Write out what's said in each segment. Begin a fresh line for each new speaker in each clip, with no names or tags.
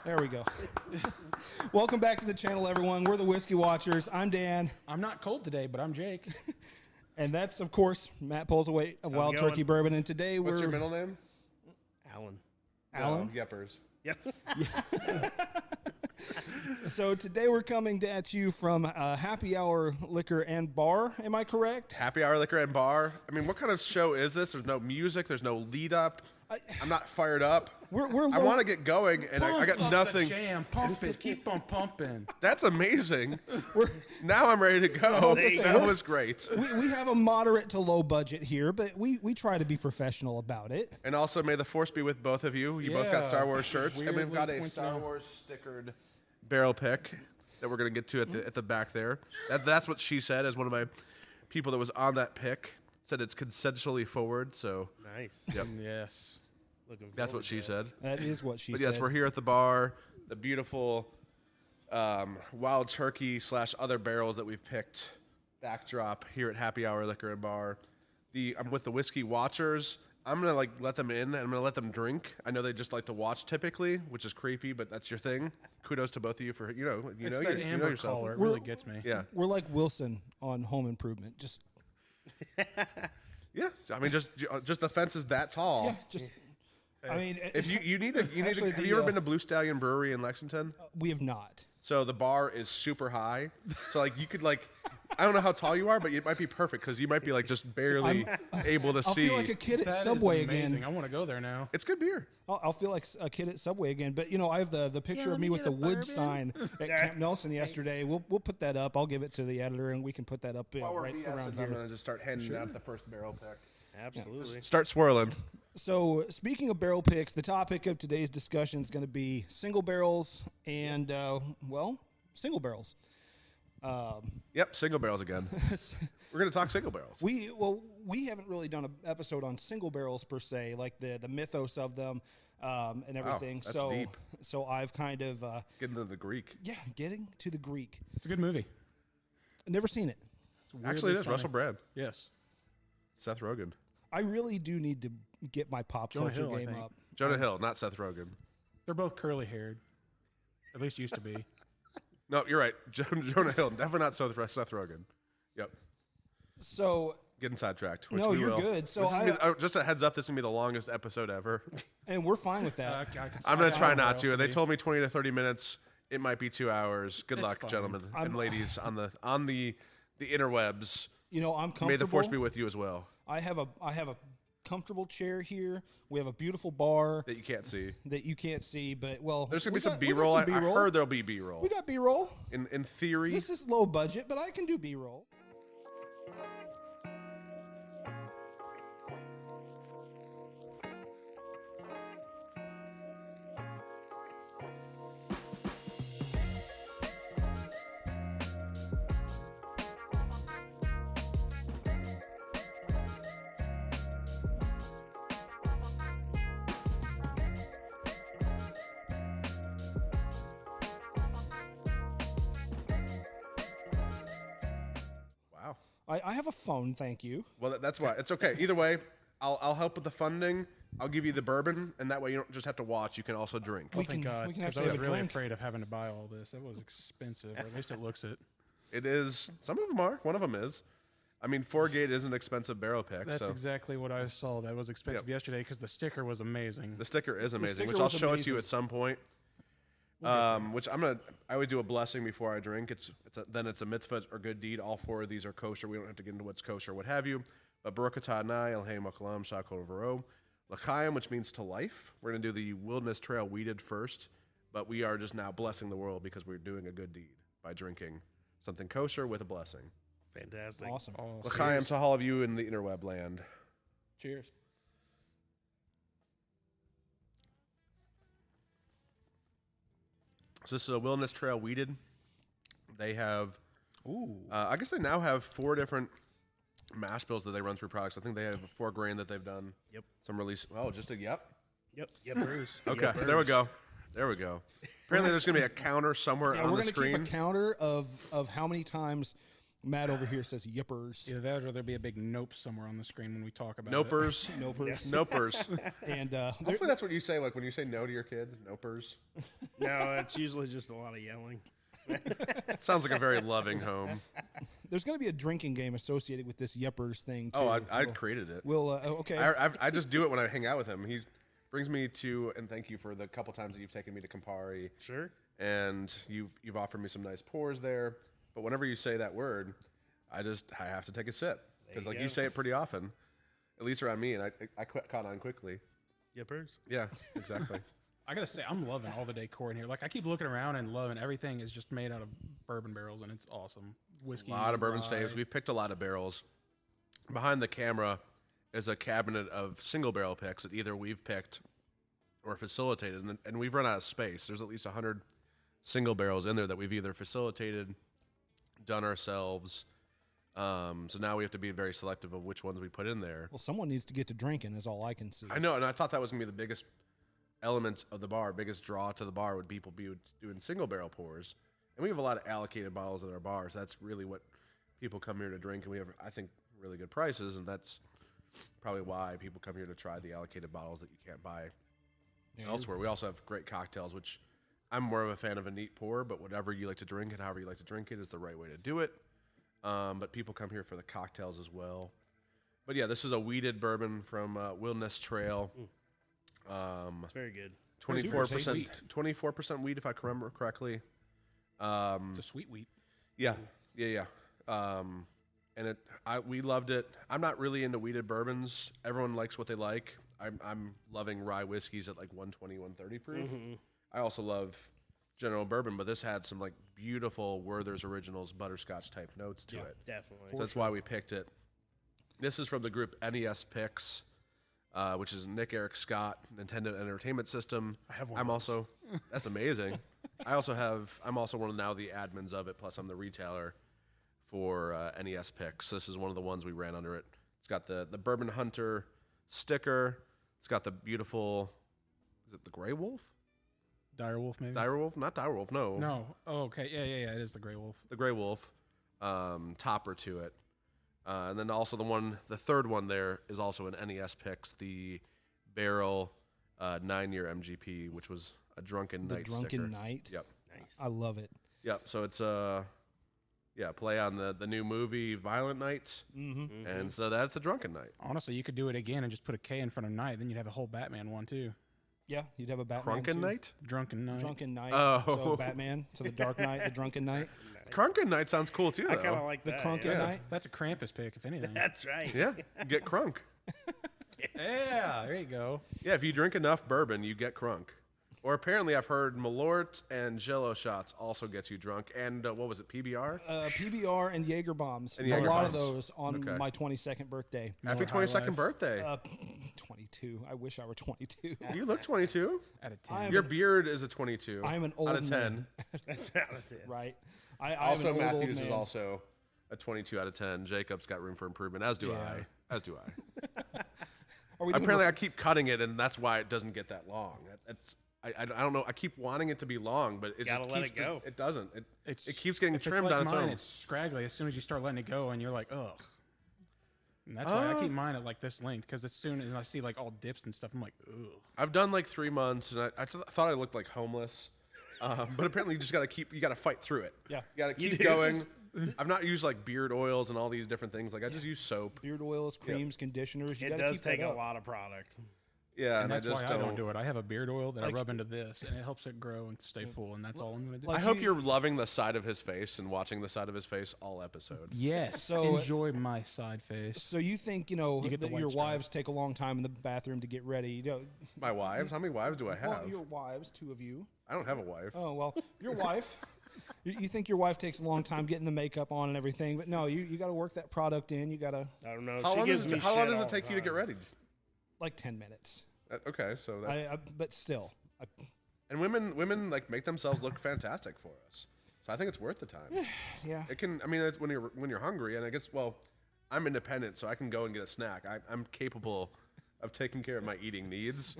There we go. Welcome back to the channel, everyone. We're the Whiskey Watchers. I'm Dan.
I'm not cold today, but I'm Jake.
And that's, of course, Matt Poselwait of Wild Turkey Bourbon. And today
What's your middle name?
Alan.
Alan?
No, Yeppers.
Yep.
So today we're coming at you from Happy Hour Liquor and Bar. Am I correct?
Happy Hour Liquor and Bar. I mean, what kind of show is this? There's no music. There's no lead up. I'm not fired up.
We're
I want to get going, and I got
Pump
nothing.
The jam, pump it, keep on pumping.
That's amazing. Now I'm ready to go. That was great.
We have a moderate to low budget here, but we try to be professional about it.
And also, may the force be with both of you. You both got
Yeah.
Star Wars shirts, and we've
Weirdly
got a
coincidental.
Star Wars stickered barrel pick that we're going to get to at the back there. That's what she said as one of my people that was on that pick. Said it's consensually forward, so
Nice.
Yep.
Yes.
Looking
that's
forward
what she
to it.
said.
That is what she
But
said.
yes, we're here at the bar. The beautiful wild turkey / other barrels that we've picked backdrop here at Happy Hour Liquor and Bar. I'm with the Whiskey Watchers. I'm gonna let them in and I'm gonna let them drink. I know they just like to watch typically, which is creepy, but that's your thing. Kudos to both of you for
It's
know
that
you know
amber
yourself.
color. It really gets me.
Yeah,
We're like Wilson on Home Improvement. Just
yeah. I mean, just the fence is that tall.
yeah, just. I mean,
If you need to,
Actually,
have you ever been to Blue Stallion Brewery in Lexington?
we have not.
So the bar is super high. So you could I don't know how tall you are, but it might be perfect because you might be just barely able to
I'll
see.
feel like a kid at
That is
Subway
amazing.
again.
I want to go there now.
It's good beer.
I'll feel like a kid at Subway again. But I have the picture
let
of
me
me with
get
the
a
wood
bourbon.
sign at Camp Nelson yesterday. We'll put that up. I'll give it to the editor, and we can put that up right around
I'm
here.
gonna just start handing out the first barrel pick.
Absolutely.
Start swirling.
So, speaking of barrel picks, the topic of today's discussion is going to be single barrels and, single barrels.
Yep, single barrels again. We're gonna talk single barrels.
We haven't really done an episode on single barrels per se, like the mythos of them and everything.
that's deep.
So I've kind of
Getting to the Greek.
getting to the Greek.
It's a good movie.
I've never seen it.
It's
Actually, it
weirdly
is
funny.
Russell Brand,
Yes.
Seth Rogen,
I really do need to get my pop
Jonah
culture
Hill, I
game
think.
up.
Jonah Hill, not Seth Rogen.
They're both curly haired. At least used to be.
No, you're right. Jonah Hill, definitely not Seth Rogen. Yep.
So,
Getting sidetracked. Which
No,
we
you're
will.
good. So
This is gonna be just a heads up. This is gonna be the longest episode ever.
and we're fine with that.
I'm gonna try not to. They told me 20 to 30 minutes. It might be 2 hours. Good
It's
luck,
fine.
gentlemen and ladies on the interwebs.
I'm comfortable.
May the force be with you as well.
I have a comfortable chair here. We have a beautiful bar
That you can't see.
that you can't see, but
There's gonna
we
be some
got- we got
B-roll. I
B-roll.
heard there'll be B-roll.
We got B-roll.
In theory,
This is low budget, but I can do B-roll.
wow.
I have a phone, thank you.
Well, that's why it's okay. Either way, I'll help with the funding. I'll give you the bourbon, and that way you don't just have to watch. You can also drink.
Oh,
We
thank
can-
God.
we can
'Cause
actually
I was
have a
really
drink.
afraid of having to buy all this. That was expensive. Or at least it looks it.
It is. Some of them are. One of them is. I mean, 4-gate is an expensive barrel pick.
That's
so
exactly what I saw. That was expensive yesterday because the sticker was amazing.
the sticker is amazing,
sticker
which I'll
was
show it to
amazing.
you at some point. Which I always do a blessing before I drink. Then it's a mitzvah or good deed. All 4 of these are kosher. We don't have to get into what's kosher, what have you. But Baruch atah Adonai, Eloheinu melech haolam, shakol v'ro, l'chaim, which means to life. We're going to do the Wilderness Trail weeded first, but we are just now blessing the world because we're doing a good deed by drinking something kosher with a blessing.
Fantastic.
Awesome.
Oh,
L'chaim to all of you in the interweb land.
cheers.
So this is a Wilderness Trail weeded. They have,
Ooh.
I guess they now have 4 different mash bills that they run through products. I think they have a 4 grain that they've done.
Yep.
Some release. Oh, just a yep.
Yep. Yep. Bruce.
Okay,
Yep,
there we
Bruce.
go. There we go. Apparently, there's going to be a counter somewhere
Yeah,
on
we're
the
going to keep
screen.
a counter of how many times Matt over here says yippers.
Either that or there'll be a big nope somewhere on the screen when we talk about
Nopers.
Nopers.
Nopers.
And
Hopefully that's what you say, like when you say no to your kids. Nopers.
No, it's usually just a lot of yelling.
Sounds like a very loving home.
there's going to be a drinking game associated with this yippers thing, too.
Oh, I created it.
We'll, okay.
I just do it when I hang out with him. He brings me to, and thank you for the couple times that you've taken me to Campari.
Sure.
And you've offered me some nice pours there. But whenever you say that word, I have to take a sip. Because like you say it pretty often, at least around me, and I caught on quickly.
Yippers.
Yeah, exactly.
I gotta say, I'm loving all the decor in here. Like, I keep looking around and loving everything is just made out of bourbon barrels, and it's awesome. Whiskey,
A lot of bourbon
rye.
staves. We've picked a lot of barrels. Behind the camera is a cabinet of single barrel picks that either we've picked or facilitated, and we've run out of space. There's at least 100 single barrels in there that we've either facilitated, done ourselves. So now we have to be very selective of which ones we put in there.
Well, someone needs to get to drinking is all I can see.
I know, and I thought that was going to be the biggest element of the bar, biggest draw to the bar would people be doing single barrel pours. And we have a lot of allocated bottles at our bar, so that's really what people come here to drink. And we have, I think, really good prices, and that's probably why people come here to try the allocated bottles that you can't buy elsewhere. We also have great cocktails, which I'm more of a fan of a neat pour, but whatever you like to drink and however you like to drink it is the right way to do it. But people come here for the cocktails as well. But yeah, this is a weeded bourbon from Wilderness Trail.
It's very good.
24%, 24% wheat, if I can remember correctly.
It's a sweet wheat.
Yeah. And we loved it. I'm not really into weeded bourbons. Everyone likes what they like. I'm loving rye whiskeys at like 120, 130 proof.
Mm-hmm.
I also love general bourbon, but this had some like beautiful Werther's Originals butterscotch type notes to it.
Definitely.
So that's why we picked it. This is from the group NES Picks, which is Nick, Eric, Scott, Nintendo Entertainment System.
I have one.
I'm also, that's amazing. I'm also one of now the admins of it, plus I'm the retailer for NES Picks. This is one of the ones we ran under it. It's got the Bourbon Hunter sticker. It's got the beautiful, is it the Grey Wolf?
Dire Wolf, maybe?
Dire Wolf? Not Dire Wolf, no.
No. Oh, okay. Yeah. It is the Grey Wolf.
The Grey Wolf topper to it. And then also the third one there is also an NES Picks, the Barrel 9-year MGP, which was a Drunken Night sticker.
Drunken Night?
Yep.
Nice.
I love it.
Yep. So it's play on the new movie Violent Night.
Mm-hmm.
And so that's the Drunken Night.
Honestly, you could do it again and just put a K in front of Night. Then you'd have a whole Batman one, too.
Yeah, you'd have a Batman
Crunken
too.
Night?
Drunken Night.
Drunken Night.
Oh.
So Batman, so the Dark Night, the Drunken Night.
Crunken Night sounds cool too,
I
though.
kind of like
The
that.
Crunken
yeah.
Night.
That's a Krampus pick, if anything.
That's right.
Yeah, you get crunk.
Yeah, there you go.
Yeah, if you drink enough bourbon, you get crunk. Or apparently I've heard Malort and Jell-O shots also gets you drunk. And what was it, PBR?
PBR and Jaeger bombs.
And
A
Jaeger
lot of
bombs.
those on
Okay.
my 22nd birthday.
Happy
High
22nd
life.
birthday.
22. I wish I were 22.
You look 22.
Out of 10.
I'm
Your beard is a 22.
I'm an old
out of 10.
man.
That's out of it.
Right. I'm
Also,
an old
Matthews is
man.
also a 22 out of 10. Jacob's got room for improvement, as do
Yeah.
I. As do I.
Are we doing
Apparently, I keep cutting it, and that's why it doesn't get that long. I don't know. I keep wanting it to be long, but it
Gotta
just
let
keeps
it go.
It doesn't. It
It's-
keeps getting
if
trimmed
it's like
on its
mine,
own.
It's scraggly as soon as you start letting it go, and you're like, ugh. And that's why I keep mine at like this length, because as soon as I see like all dips and stuff, I'm like, ugh.
I've done like 3 months, and I thought I looked like homeless, but apparently you got to fight through it.
Yeah.
You got to
You
keep
do.
going. I've not used like beard oils and all these different things. Like I just use soap.
beard oils, creams, conditioners? You
It
gotta
does
keep that
take a
up.
lot of product.
Yeah,
And
I
that's
just
why I don't do it. I have a beard oil that I rub into this, and it helps it grow and stay full, and that's all I'm going to do.
I hope you're loving the side of his face and watching the side of his face all episode.
Yes,
So-
enjoy my side face.
So you think, you know,
You get the
that
white
your
stripe.
wives take a long time in the bathroom to get ready? You know,
My wives? How many wives do I have?
well, your wives, 2 of you.
I don't have a wife.
Oh, well, your wife. You think your wife takes a long time getting the makeup on and everything, but no, you got to work that product in. You got to,
I don't know.
How
She
long
gives
does
me
how long
shit
does
all
it take
the
you to get
time.
ready?
like 10 minutes.
Okay, so that's,
But still.
and women like make themselves look fantastic for us. So I think it's worth the time.
Yeah.
It can. I mean, it's when you're hungry, and I guess I'm independent, so I can go and get a snack. I'm capable of taking care of my eating needs.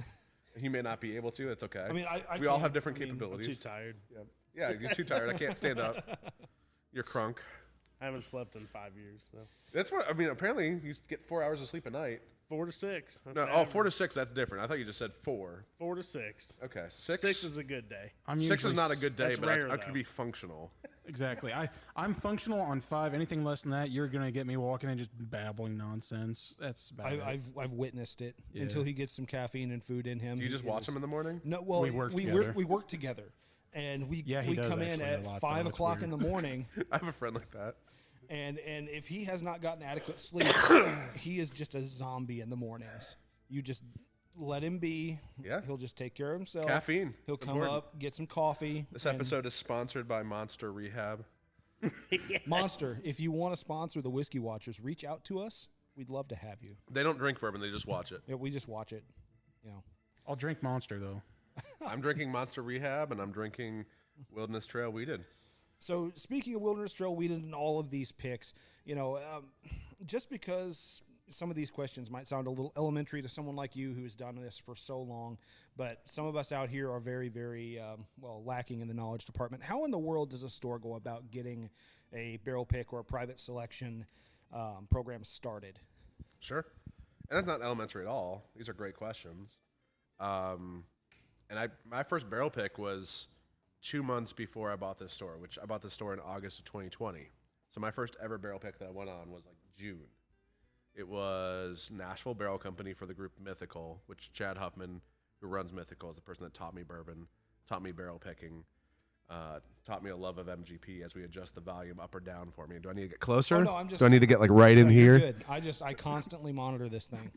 He may not be able to. It's okay.
I mean, I
we all
can't-
have different
I'm
capabilities.
too tired.
Yeah, you're too tired. I can't stand up. You're crunk.
I haven't slept in 5 years. So
That's what I mean. Apparently, you get 4 hours of sleep a night.
4 to 6. That's
No,
average.
4 to 6. That's different. I thought you just said 4.
4 to 6.
Okay, 6.
6 is a good day.
I'm
6 is
usually
not a good day,
That's
but
rare,
I
though.
could be functional.
Exactly. I'm functional on 5. Anything less than that, you're gonna get me walking and just babbling nonsense. That's about it.
I've witnessed it
Yeah.
until he gets some caffeine and food in him.
Do you just watch him in the morning?
No, well,
We work
we
together.
work together, and we
He does
come in
actually
at
a lot,
5
though. It's
o'clock in
weird.
the morning,
I have a friend like that.
and if he has not gotten adequate sleep, he is just a zombie in the mornings. You just let him be.
Yeah.
He'll just take care of himself.
Caffeine.
He'll
It's
come
important.
up, get some coffee.
This
and
episode is sponsored by Monster Rehab.
Monster, if you want to sponsor the Whiskey Watchers, reach out to us. We'd love to have you.
They don't drink bourbon; they just watch it.
Yeah, we just watch it. You know.
I'll drink Monster though.
I'm drinking Monster Rehab, and I'm drinking Wilderness Trail Weeded.
So speaking of Wilderness Trail Weeded and all of these picks, just because some of these questions might sound a little elementary to someone like you who's done this for so long, but some of us out here are very, very lacking in the knowledge department. How in the world does a store go about getting a barrel pick or a private selection program started?
Sure, and that's not elementary at all. These are great questions. And my first barrel pick was 2 months before I bought this store, which I bought this store in August of 2020. So my first ever barrel pick that I went on was like June. It was Nashville Barrel Company for the group Mythical, which Chad Huffman, who runs Mythical, is the person that taught me bourbon, taught me barrel picking, taught me a love of MGP as we adjust the volume up or down for me. Do I need to get closer?
Oh, no, I'm just.
Do I need to get like right in
No, you're
here?
good. I constantly monitor this thing.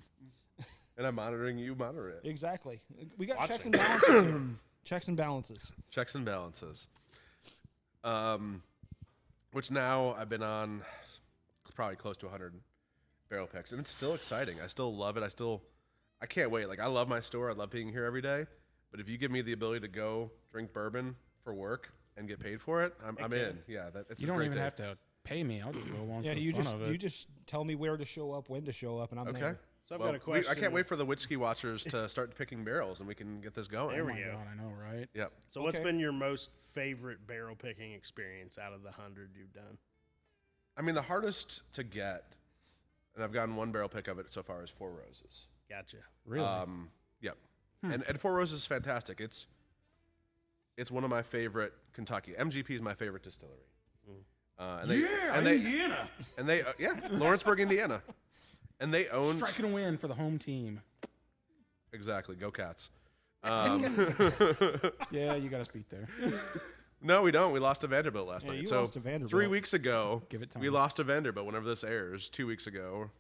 And I'm monitoring you, monitor it.
Exactly. We got
Watching.
checks and balances here. Checks and balances.
Checks and balances. Which now I've been on probably close to 100 barrel picks, and it's still exciting. I still love it. I can't wait. Like, I love my store. I love being here every day. But if you give me the ability to go drink bourbon for work and get paid for it, I'm in. Yeah, it's
You
a
don't
great
even
day.
have to pay me. I'll just go along
Yeah,
for the
you
fun of it.
just tell me where to show up, when to show up, and I'm
Okay.
there.
So I've
Well,
got a question.
I can't wait for the Whiskey Watchers to start picking barrels, and we can get this going.
There
Oh
we
my
go.
God, I know, right?
Yep.
So what's
Okay.
been your most favorite barrel picking experience out of the 100 you've done?
I mean, the hardest to get, and I've gotten one barrel pick of it so far, is Four Roses.
Gotcha.
Really?
Yep. And Four Roses is fantastic. It's one of my favorite Kentucky. MGP is my favorite distillery.
Indiana.
And they Lawrenceburg, Indiana. And they own
Striking a win for the home team.
exactly. Go Cats.
Yeah, you got us beat there.
No, we don't. We lost to Vanderbilt last
Yeah,
night.
you
So
lost to Vanderbilt.
3 weeks ago,
Give it time.
we lost to Vanderbilt. Whenever this airs, 2 weeks ago,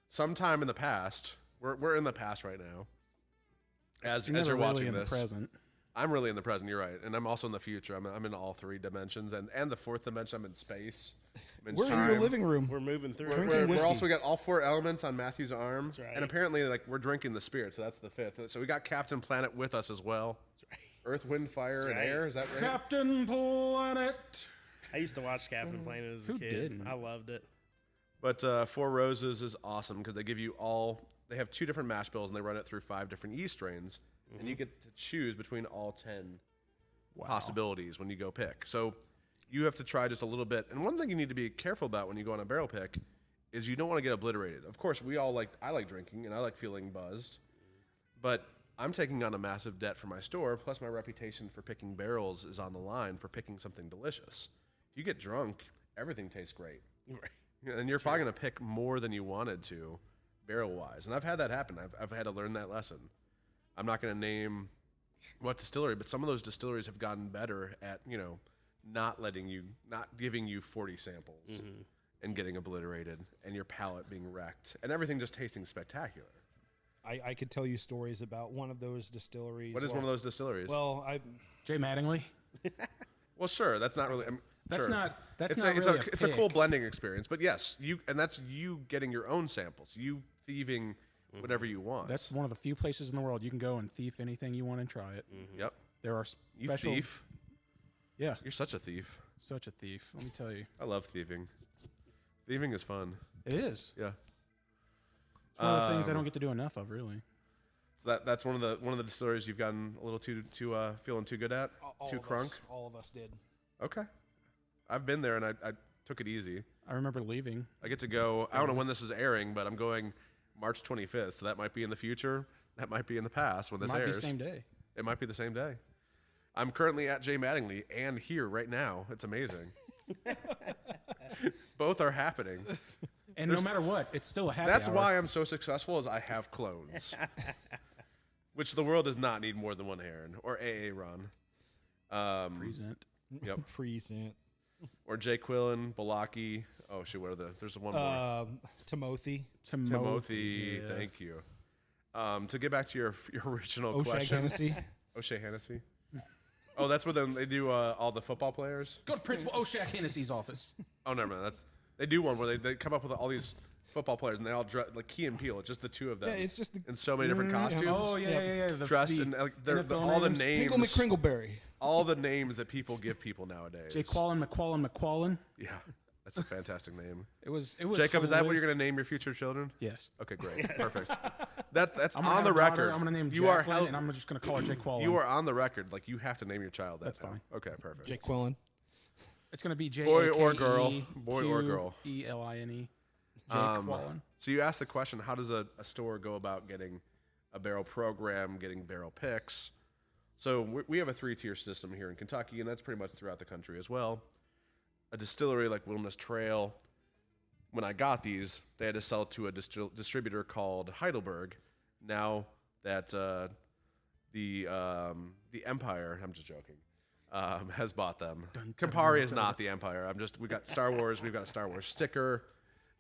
sometime in the past. We're in the past right now. As
You're never
you're
really
watching
in
this,
the present.
I'm really in the present. You're right, and I'm also in the future. I'm in all three dimensions, and the fourth dimension. I'm in space. I'm in
We're in
time.
your living room.
We're moving through.
Drinking
We're
whiskey.
also got all four elements on Matthew's arm,
That's right.
and apparently, like, we're drinking the spirit, so that's the fifth. So we got Captain Planet with us as well.
That's right.
Earth, wind, fire,
That's
and
right.
air. Is that right?
Captain Planet.
I used to watch Captain Planet as a
Who
kid.
didn't?
I loved it.
But Four Roses is awesome because they give you all. They have 2 different mash bills, and they run it through 5 different yeast strains, and you get to choose between all 10 possibilities when you go pick. So you have to try just a little bit. And one thing you need to be careful about when you go on a barrel pick is you don't want to get obliterated. Of course, I like drinking and I like feeling buzzed, but I'm taking on a massive debt for my store. Plus, my reputation for picking barrels is on the line for picking something delicious. If you get drunk, everything tastes great.
Right.
And you're probably going to pick more than you wanted to, barrel-wise. And I've had that happen. I've had to learn that lesson. I'm not going to name what distillery, but some of those distilleries have gotten better at, not giving you 40 samples and getting obliterated and your palate being wrecked and everything just tasting spectacular.
I could tell you stories about one of those distilleries.
What is one of those distilleries?
Well,
Jay Mattingly.
Well, sure. That's not really.
That's
sure.
not. That's
it's
not
a,
really
it's a cool
pick.
blending experience, but yes, that's you getting your own samples, you thieving whatever you want.
That's one of the few places in the world you can go and thief anything you want and try it.
Yep.
There are
You
special.
thief.
Yeah,
You're such a thief.
such a thief. Let me tell you,
I love thieving. Thieving is fun.
it is.
Yeah.
It's one of the things I don't get to do enough of, really.
So that's one of the distilleries you've gotten a little too feeling too good at, too crunk.
All of us did.
Okay. I've been there and I took it easy.
I remember leaving.
I get to go. I don't know when this is airing, but I'm going March 25th. So that might be in the future. That might be in the past when this
Might
airs.
be same day.
It might be the same day. I'm currently at Jay Mattingly and here right now. It's amazing. Both are happening.
And no matter what, it's still a happy
That's
hour.
why I'm so successful is I have clones. Which the world does not need more than one Aaron or AA Ron.
Present.
Yep.
Present.
Or Jay Quillen, Balaki. Oh, shoot, what are there's one more.
Timothy.
Timothy, thank you. To get back to your original
O'Shea
question.
Hennessy.
O'Shea Hennessy. Oh, that's where they do all the football players?
Go to Principal O'Shea Hennessy's office.
Oh, never mind. They do one where they come up with all these football players and they all dress like Key and Peele. It's just the two of them.
Yeah, it's just
in so many different costumes.
Oh, yeah.
Dressed in like all the names.
Pinkle McCringleberry.
All the names that people give people nowadays.
Jay McQuallen.
Yeah, that's a fantastic name.
It was
Jacob, is that what you're
hilarious.
going to name your future children?
Yes.
Okay, great. Perfect. That's
I'm gonna
on
have
the
a daughter,
record.
I'm going to name
you are
Jacqueline, and I'm just going to call her Jay Quallen.
You are on the record. Like, you have to name your child that.
That's
now.
fine.
Okay, perfect.
Jake Quillen.
It's going to be J.
Boy or girl. Boy or girl.
Eline. Jay Quallen.
So you asked the question, how does a store go about getting a barrel program, getting barrel picks? So we have a 3-tier system here in Kentucky, and that's pretty much throughout the country as well. A distillery like Wilderness Trail, when I got these, they had to sell to a distributor called Heidelberg. Now that the Empire, I'm just joking, has bought them. Campari is not the Empire. We got Star Wars. We've got a Star Wars sticker.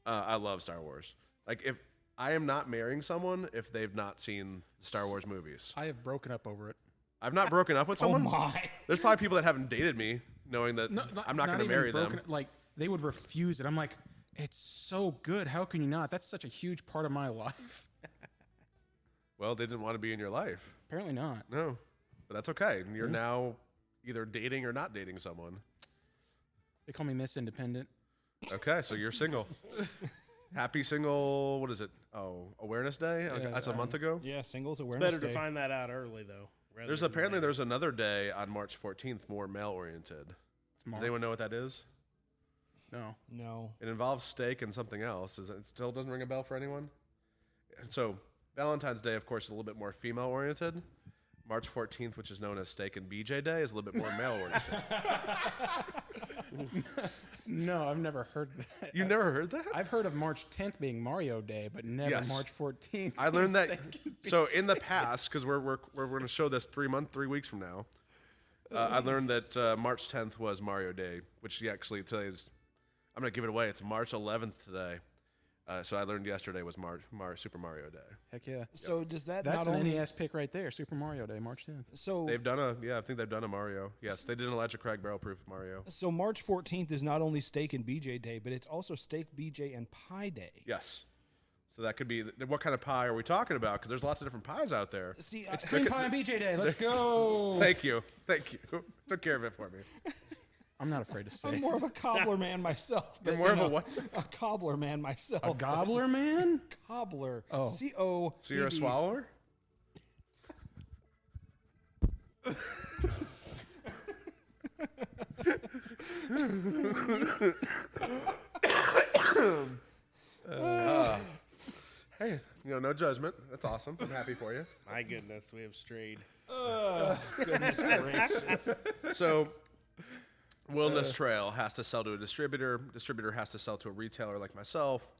I love Star Wars. Like, if I am not marrying someone if they've not seen the Star Wars movies.
I have broken up over it.
I've not broken up with someone.
Oh my!
There's probably people that haven't dated me, knowing that I'm not going to
even
marry
broken
them.
up, like, they would refuse it. I'm like, it's so good. How can you not? That's such a huge part of my life.
Well, they didn't want to be in your life.
Apparently not.
No, but that's okay. You're now either dating or not dating someone.
They call me Miss Independent.
Okay, so you're single. Happy single. What is it? Oh, Awareness Day.
Yeah,
that's a month ago.
Yeah, singles
It's
awareness
better to
day.
find that out early, though. rather
There's
than
apparently
later.
there's another day on March 14th, more male oriented. Does anyone know what that is?
No.
No.
It involves steak and something else. It still doesn't ring a bell for anyone? And so Valentine's Day, of course, is a little bit more female oriented. March 14th, which is known as Steak and BJ Day, is a little bit more male oriented.
No, I've never heard that.
You never heard that?
I've heard of March 10th being Mario Day, but never
Yes.
March 14th.
I learned that.
being Steak and
So in the past, because we're going to show this 3 weeks from now, I learned that March 10th was Mario Day, which actually today is. I'm going to give it away. It's March 11th today. So I learned yesterday was Super Mario Day.
Heck yeah.
So does that
That's
not
an
only?
NES pick right there. Super Mario Day, March 10th.
So
I think they've done a Mario. Yes, they did an Elijah Craig barrel proof Mario.
so March 14th is not only Steak and BJ Day, but it's also Steak, BJ, and Pie Day.
Yes. So that could be, what kind of pie are we talking about? Because there's lots of different pies out there.
See,
It's Cream Pie and BJ Day. Let's go.
Thank you. Took care of it for me.
I'm not afraid to say
I'm
it.
more of a cobbler man myself.
You're
but,
more
you
of a
know,
what?
A cobbler man myself.
A gobbler man?
Cobbler.
Oh.
C-O.
So you're a swallower? Hey, no judgment. That's awesome. I'm happy for you.
My goodness, we have strayed.
Goodness gracious.
So, Wilderness Trail has to sell to a distributor. Distributor has to sell to a retailer like myself.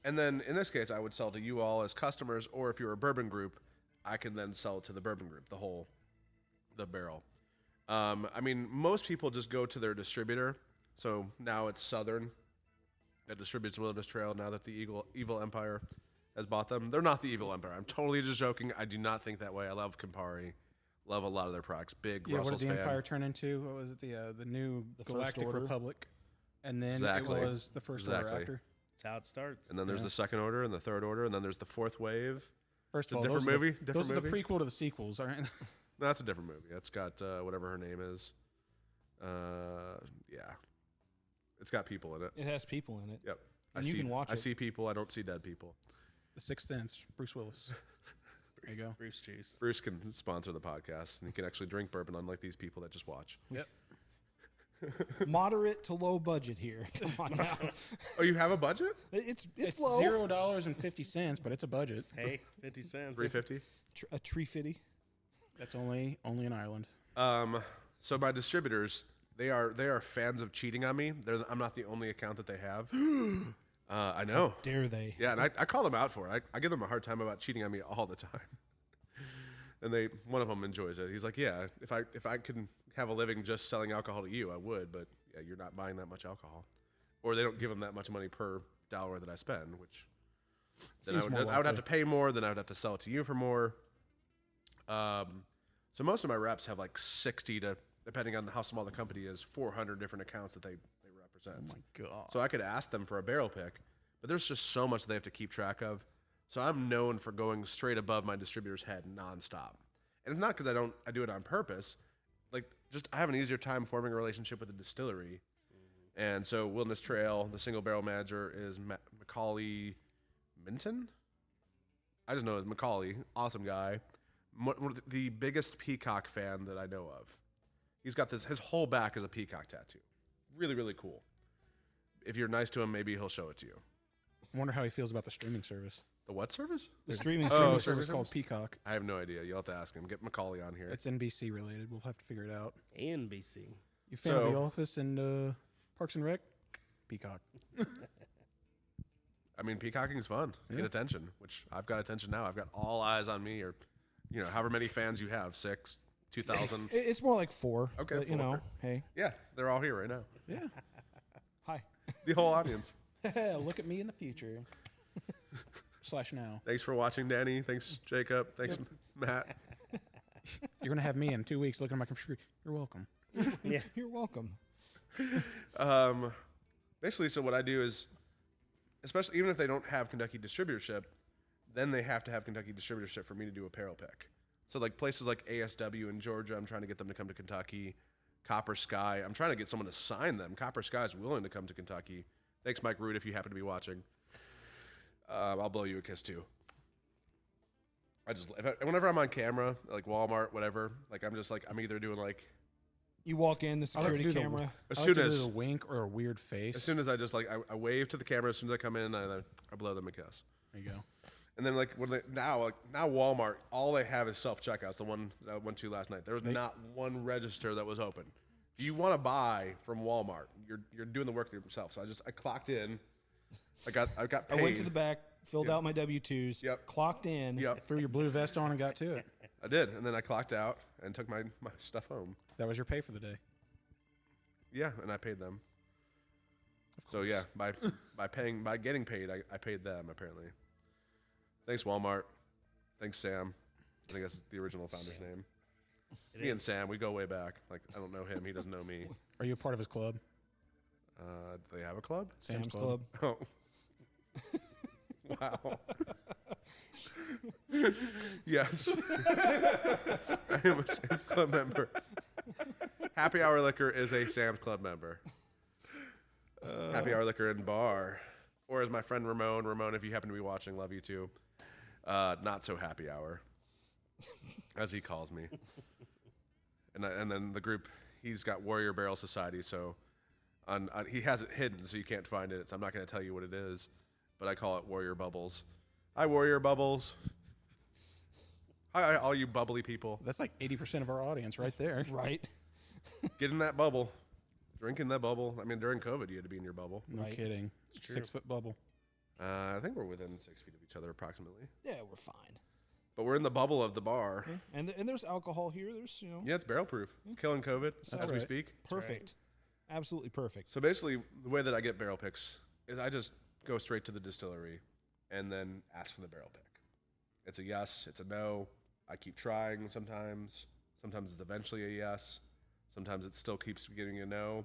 And then, in this case, I would sell to you all as customers, or if you're a bourbon group, I can then sell it to the bourbon group, the barrel. I mean, most people just go to their distributor. So now it's Southern that distributes Wilderness Trail now that the Evil Empire has bought them. They're not the Evil Empire. I'm totally just joking. I do not think that way. I love Campari. Love a lot of their products. Big
Yeah,
Russell's
what did the
fan.
Empire turn into? What was it? The new
First
Galactic
Order?
Republic. And then
Exactly.
it was the First Order
Exactly.
after.
That's how it starts.
And then there's the Second Order and the Third Order, and then there's the Fourth Wave.
First
It's a
of all,
different
those are
movie?
the-
Different
those are the
movie?
prequel to the sequels, aren't they?
No, that's a different movie. That's got whatever her name is. Yeah. It's got people in it.
It has people in it.
Yep.
And you can watch
I
it.
see people. I don't see dead people.
The Sixth Sense, Bruce Willis. There you go.
Bruce juice.
Bruce can sponsor the podcast, and he can actually drink bourbon, unlike these people that just watch.
Yep.
Moderate to low budget here. Come on now.
Oh, you have a budget?
It's
It's
low.
$0.50, but it's a budget.
Hey, 50 cents.
$3.50.
A tree fitty.
That's only in Ireland.
So my distributors, they are fans of cheating on me. I'm not the only account that they have. I know.
Dare they?
Yeah, and I call them out for it. I give them a hard time about cheating on me all the time. And one of them enjoys it. He's like, yeah, if I could have a living just selling alcohol to you, I would. But yeah, you're not buying that much alcohol, or they don't give them that much money per dollar that I spend. Which then I would have to pay more. Then I would have to sell it to you for more. So most of my reps have like 60 to, depending on how small the company is, 400 different accounts that they represent.
Oh my god!
So I could ask them for a barrel pick, but there's just so much they have to keep track of. So I'm known for going straight above my distributor's head nonstop. And it's not because I do it on purpose. Like, just I have an easier time forming a relationship with the distillery. And so Wilderness Trail, the single barrel manager is Macaulay Minton. I just know it's Macaulay, awesome guy. The biggest peacock fan that I know of. He's got his whole back is a peacock tattoo. Really, really cool. If you're nice to him, maybe he'll show it to you.
I wonder how he feels about the streaming service.
The what service?
The streaming
Streaming
service.
service called Peacock.
I have no idea. You'll have to ask him. Get Macaulay on here.
It's NBC related. We'll have to figure it out.
NBC.
You fan of The Office and Parks and Rec? Peacock.
I mean, peacocking is fun. You get attention, which I've got attention now. I've got all eyes on me, or however many fans you have, 6, 2,000.
It's more like 4.
Okay,
but,
4.
Hey.
Yeah, they're all here right now.
Yeah.
Hi.
The whole audience.
Look at me in the future. / now.
Thanks for watching, Danny. Thanks, Jacob. Thanks, Matt.
You're gonna have me in 2 weeks looking at my computer. You're welcome.
Yeah.
You're welcome.
Basically, so what I do is, especially even if they don't have Kentucky distributorship, then they have to have Kentucky distributorship for me to do a apparel pick. So like places like ASW in Georgia, I'm trying to get them to come to Kentucky. Copper Sky, I'm trying to get someone to sign them. Copper Sky is willing to come to Kentucky. Thanks, Mike Root, if you happen to be watching. I'll blow you a kiss too. Whenever I'm on camera, like Walmart, whatever, like I'm either doing like.
You walk in, the
I like to
security
do
camera.
As
I
soon
like to
as
do a wink or a weird face.
As soon as I just I wave to the camera. As soon as I come in, I blow them a kiss.
There you go.
And then now Walmart, all they have is self checkouts. The one that I went to last night, there was not one register that was open. If you want to buy from Walmart, you're doing the work yourself. So I clocked in. I got paid.
I went to the back, filled out my W-2s, clocked in.
Yep,
Threw your blue vest on and got to it.
I did, and then I clocked out and took my stuff home.
That was your pay for the day.
Yeah, and I paid them. So yeah, by getting paid, I paid them apparently. Thanks Walmart. Thanks Sam. I think that's the original founder's name. Me and Sam, we go way back. Like I don't know him, he doesn't know me.
Are you a part of his club?
Do they have a club?
Sam's Club.
Oh. Wow. Yes. I am a Sam's Club member. Happy Hour Liquor is a Sam's Club member. Happy Hour Liquor and Bar. Or as my friend Ramon, if you happen to be watching, love you too. Not so happy hour, as he calls me. And then the group, he's got Warrior Barrel Society, so he has it hidden, so you can't find it. So I'm not going to tell you what it is, but I call it Warrior Bubbles. Hi, Warrior Bubbles. Hi, all you bubbly people.
That's like 80% of our audience right there.
Right.
Get in that bubble. Drink in that bubble. I mean, during COVID, you had to be in your bubble.
No
Right.
kidding. 6-foot bubble.
I think we're within 6 feet of each other approximately.
Yeah, we're fine.
But we're in the bubble of the bar.
And there's alcohol here. There's,
Yeah, it's barrel proof. It's killing COVID as we
right.
speak.
perfect. Absolutely perfect.
So basically, the way that I get barrel picks is I just go straight to the distillery and then ask for the barrel pick. It's a yes, it's a no. I keep trying sometimes. Sometimes it's eventually a yes. Sometimes it still keeps getting a no.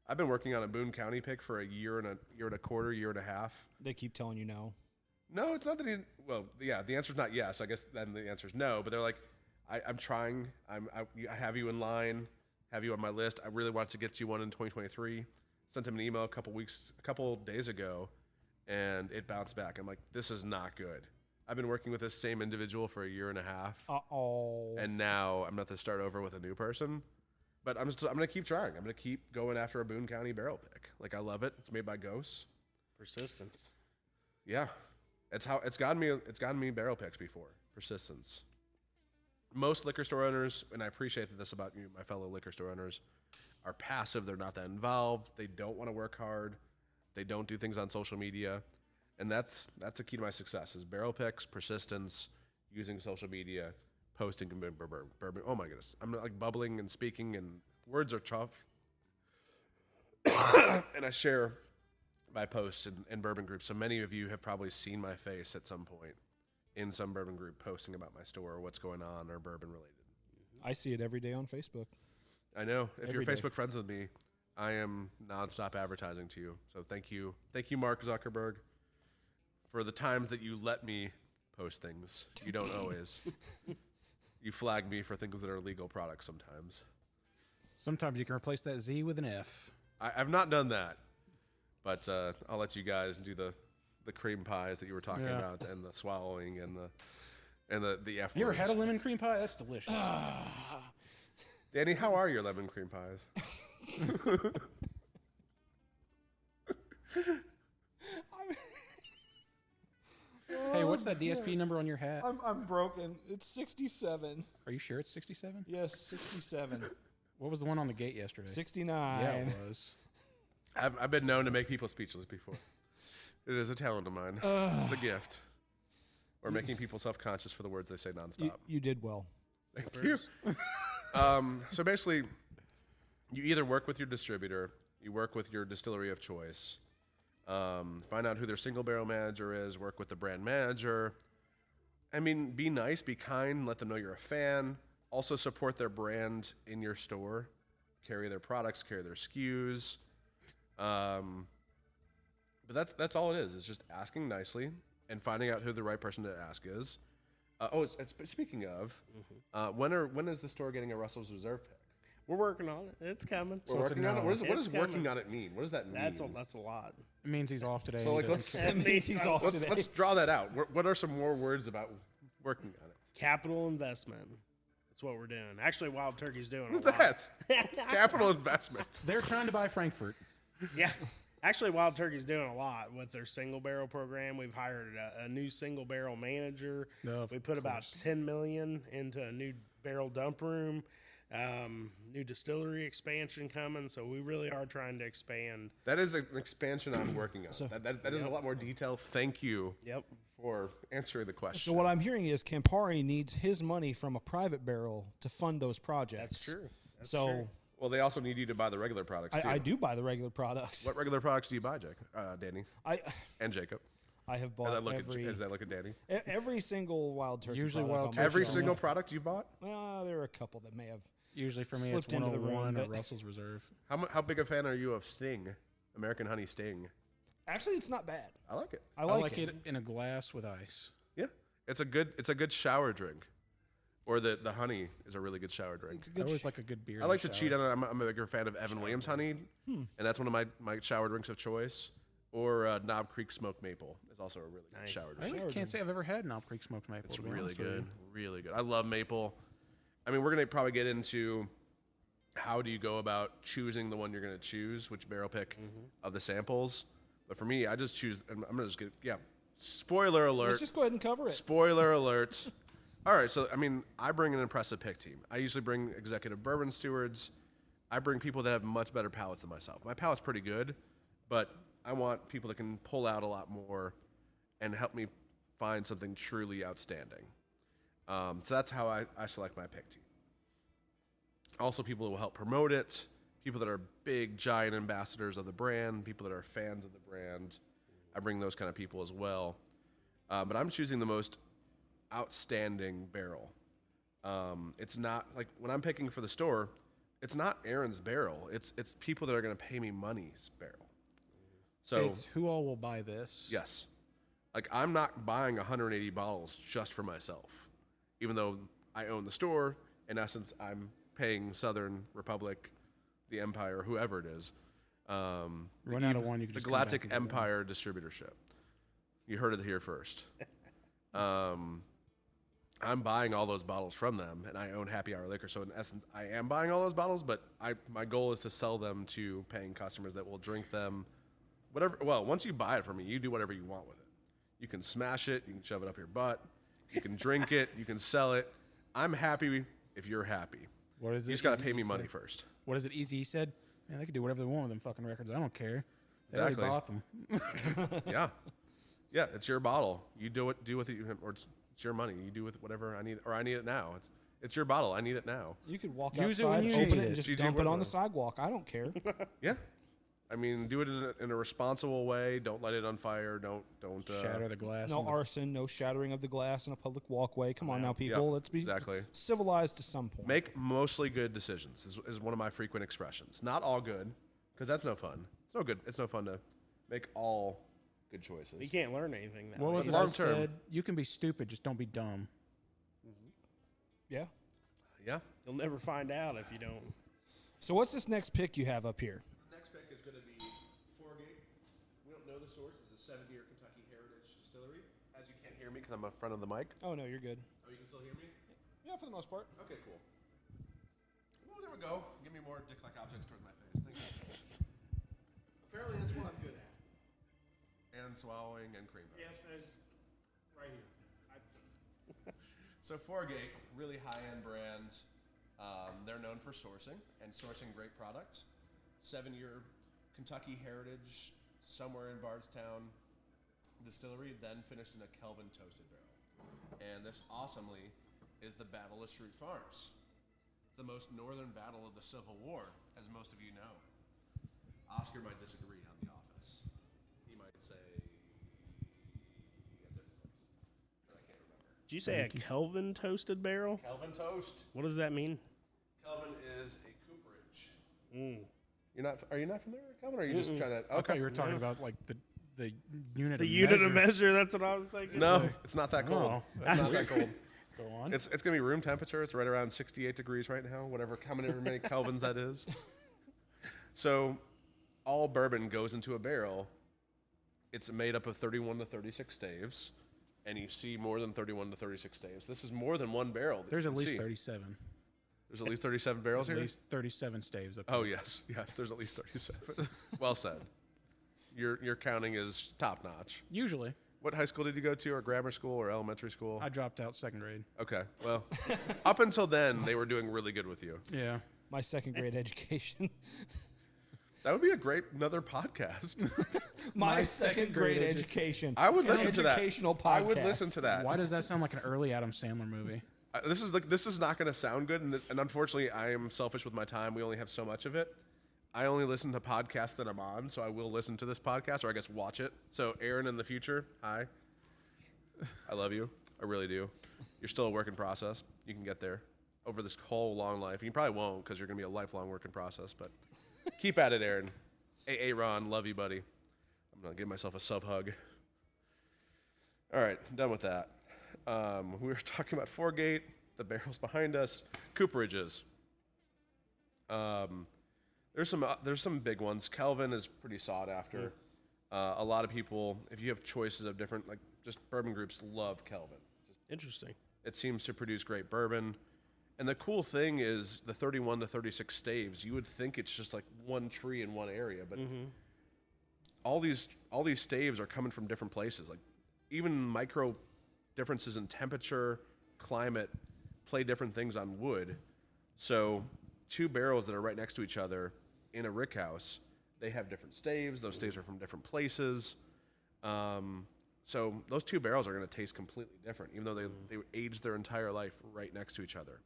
I've been working on a Boone County pick for a year and a quarter, year and a half.
They keep telling you no.
No, it's not that the answer's not yes. I guess then the answer's no. But they're like, I'm trying. I have you in line, have you on my list. I really wanted to get you one in 2023. Sent him an email a couple days ago, and it bounced back. I'm like, this is not good. I've been working with this same individual for a year and a half.
Uh-oh.
And now I'm going to have to start over with a new person. But I'm gonna keep trying. I'm gonna keep going after a Boone County barrel pick. Like I love it. It's made by Ghosts.
Persistence.
Yeah, it's gotten me barrel picks before. Persistence. Most liquor store owners, and I appreciate this about you, my fellow liquor store owners, are passive. They're not that involved. They don't want to work hard. They don't do things on social media, and that's the key to my success: is barrel picks, persistence, using social media, posting and bourbon. Oh my goodness, I'm like bubbling and speaking, and words are tough. And I share my posts in bourbon groups. So many of you have probably seen my face at some point in some bourbon group posting about my store or what's going on or bourbon related.
I see it every day on Facebook.
I know. If
Every
you're
day.
Facebook friends with me, I am nonstop advertising to you. So thank you, Mark Zuckerberg, for the times that you let me post things. You don't always. You flag me for things that are legal products sometimes.
Sometimes you can replace that Z with an F.
I've not done that, but I'll let you guys do the cream pies that you were talking about, and the swallowing, and the F words.
You ever had a lemon cream pie? That's delicious.
Danny, how are your lemon cream pies?
Hey, what's that DSP number on your hat?
I'm broken. It's 67.
Are you sure it's 67?
Yes, 67.
What was the one on the gate yesterday?
69.
Yeah, it was.
I've been known to make people speechless before. It is a talent of mine. It's a gift. Or making people self-conscious for the words they say nonstop.
You did well.
Thank you. So basically, you either work with your distributor, you work with your distillery of choice, find out who their single barrel manager is, work with the brand manager. I mean, be nice, be kind, let them know you're a fan. Also support their brand in your store. Carry their products, carry their SKUs. But that's all it is. It's just asking nicely and finding out who the right person to ask is. Speaking of, when is the store getting a Russell's Reserve pick?
We're working on it. It's coming.
We're working on it. What does
It's
working
coming.
on it mean? What does that mean?
That's a lot.
It means he's off today.
So,
and he
like,
doesn't
let's-
care.
That means he's off today.
let's draw that out. What are some more words about working on it?
Capital investment. That's what we're doing. Actually, Wild Turkey's doing
What's
a lot.
that? Capital investment.
They're trying to buy Frankfurt.
Yeah. Actually, Wild Turkey's doing a lot with their single barrel program. We've hired a new single barrel manager.
No, of
We put about
course.
$10 million into a new barrel dump room, new distillery expansion coming. So we really are trying to expand.
That is an expansion I'm working on. That is a lot more detail. Thank you
Yep.
for answering the question.
So what I'm hearing is Campari needs his money from a private barrel to fund those projects.
That's true. That's
So
true.
Well, they also need you to buy the regular products too.
I do buy the regular products.
What regular products do you buy, Danny
I
and Jacob?
I have
As
bought
I look
every
at Danny.
every single Wild Turkey.
Usually
product
Wild
on
Turkey.
my
Every
shelf.
single product you bought?
Well, there are a couple that may have.
Usually for me,
Slipped
it's
into the room,
101 or
but-
Russell's Reserve.
How big a fan are you of Sting, American Honey Sting?
Actually, it's not bad.
I like it.
I
I
like,
like it in a glass with ice.
Yeah, it's a good shower drink, or the honey is a really good shower drink.
It's a
I
good
always
sh-
like a good beer.
I
in
like
the
to cheat
shower.
on it. I'm a bigger fan of Evan Williams honey, and that's one of my shower drinks of choice. Or Knob Creek Smoked Maple is also a really good
Nice.
shower
I
drink.
really can't say I've ever had Knob Creek smoked maple.
It's
to be
really
honest with
good,
you.
really good. I love maple. I mean, we're gonna probably get into how do you go about choosing the one you're gonna choose, which barrel pick of the samples. But for me, I just choose. I'm gonna just get Spoiler alert.
Let's just go ahead and cover it.
Spoiler alert. All right, so I mean, I bring an impressive pick team. I usually bring executive bourbon stewards. I bring people that have much better palates than myself. My palate's pretty good, but I want people that can pull out a lot more and help me find something truly outstanding. So that's how I select my pick team. Also, people who will help promote it, people that are big, giant ambassadors of the brand, people that are fans of the brand. I bring those kind of people as well. But I'm choosing the most outstanding barrel. It's not like when I'm picking for the store, it's not Aaron's barrel. It's people that are going to pay me money's barrel. So
It's who all will buy this.
yes, like I'm not buying 180 bottles just for myself, even though I own the store. In essence, I'm paying Southern Republic, the Empire, whoever it is.
Run out of one, you can
the
just come back
Galactic
and get one.
Empire distributorship. You heard it here first. I'm buying all those bottles from them, and I own Happy Hour Liquor. So in essence, I am buying all those bottles, but my goal is to sell them to paying customers that will drink them. Whatever. Well, once you buy it from me, you do whatever you want with it. You can smash it. You can shove it up your butt. You can drink it. You can sell it. I'm happy if you're happy.
What is it?
You just got to pay me
Easy
money
said?
first.
What is it? Easy said, man, they can do whatever they want with them fucking records. I don't care. They already
Exactly.
bought them.
Yeah. Yeah, it's your bottle. You do with it, or it's your money. You do with whatever I need, or I need it now. It's your bottle. I need it now.
You could walk
Use it
outside,
when you
open
need
it,
it.
and just
GG
dump it on the
Woodlawn.
sidewalk. I don't care.
Yeah. I mean, do it in a responsible way. Don't light it on fire. Don't
Shatter the glass.
No
and the-
arson, no shattering of the glass in a public walkway. Come on now, people.
Yep,
Let's be
exactly.
civilized to some point.
Make mostly good decisions is one of my frequent expressions. Not all good, because that's no fun. It's no good. It's no fun to make all good choices.
You can't learn anything that
What
way.
was it
long
I
term.
said? You can be stupid, just don't be dumb.
Yeah.
Yeah.
You'll never find out if you don't.
So what's this next pick you have up here?
Next pick is going to be Forgate. We don't know the source. It's a 70-year Kentucky heritage distillery. As you can't hear me because I'm in front of the mic.
Oh no, you're good.
Oh, you can still hear me?
Yeah, for the most part.
Okay, cool. Oh, there we go. Give me more dick-like objects towards my face. Thank you. Apparently, that's what I'm good at. And swallowing and cream.
Yes, there's right here.
So Forgate, really high-end brand. They're known for sourcing and sourcing great products. 7-year Kentucky heritage, somewhere in Bardstown distillery, then finished in a Kelvin toasted barrel. And this awesomely is the Battle of Street Farms, the most northern battle of the Civil War, as most of you know. Oscar might disagree on The Office. He might say a different place, but I can't remember.
Did you say a Kelvin toasted barrel?
Kelvin toast.
What does that mean?
Kelvin is a cooperage. Are you not familiar with Kelvin? Or are you just trying to?
I thought you were talking about like the unit.
The
of
unit
measure.
of measure. That's what I was thinking.
No, it's not that cold.
Oh,
It's not that cold.
Go on.
It's gonna be room temperature. It's right around 68 degrees right now. Whatever, how many kelvins that is. So, all bourbon goes into a barrel. It's made up of 31 to 36 staves, and you see more than 31 to 36 staves. This is more than one barrel. that
There's
you
at
can
least
see.
37.
There's at least 37 barrels
At
here.
least 37 staves up
Oh yes, yes. There's at least 37. Well said. Your counting is top notch.
Usually.
What high school did you go to, or grammar school, or elementary school?
I dropped out second grade.
Okay, well, up until then, they were doing really good with you.
Yeah.
My second grade education.
That would be another podcast.
My second grade education.
I would
An
listen to that.
educational podcast.
I would listen to that.
Why does that sound like an early Adam Sandler movie?
This is not going to sound good, and unfortunately, I am selfish with my time. We only have so much of it. I only listen to podcasts that I'm on, so I will listen to this podcast, or I guess watch it. So, Aaron, in the future, hi. I love you. I really do. You're still a work in process. You can get there over this whole long life. You probably won't, because you're going to be a lifelong work in process, but keep at it, Aaron. Hey, Ron, love you, buddy. I'm going to give myself a sub-hug. All right, done with that. We were talking about Forgate, the barrels behind us, cooperages. There's some big ones. Kelvin is pretty sought after. A lot of people, if you have choices of different, like just bourbon groups, love Kelvin.
Interesting.
It seems to produce great bourbon. And the cool thing is the 31 to 36 staves. You would think it's just like one tree in one area, but all these staves are coming from different places. Like even micro differences in temperature, climate play different things on wood. So two barrels that are right next to each other in a rickhouse, they have different staves. Those staves are from different places. So those two barrels are going to taste completely different, even though they aged their entire life right next to each other.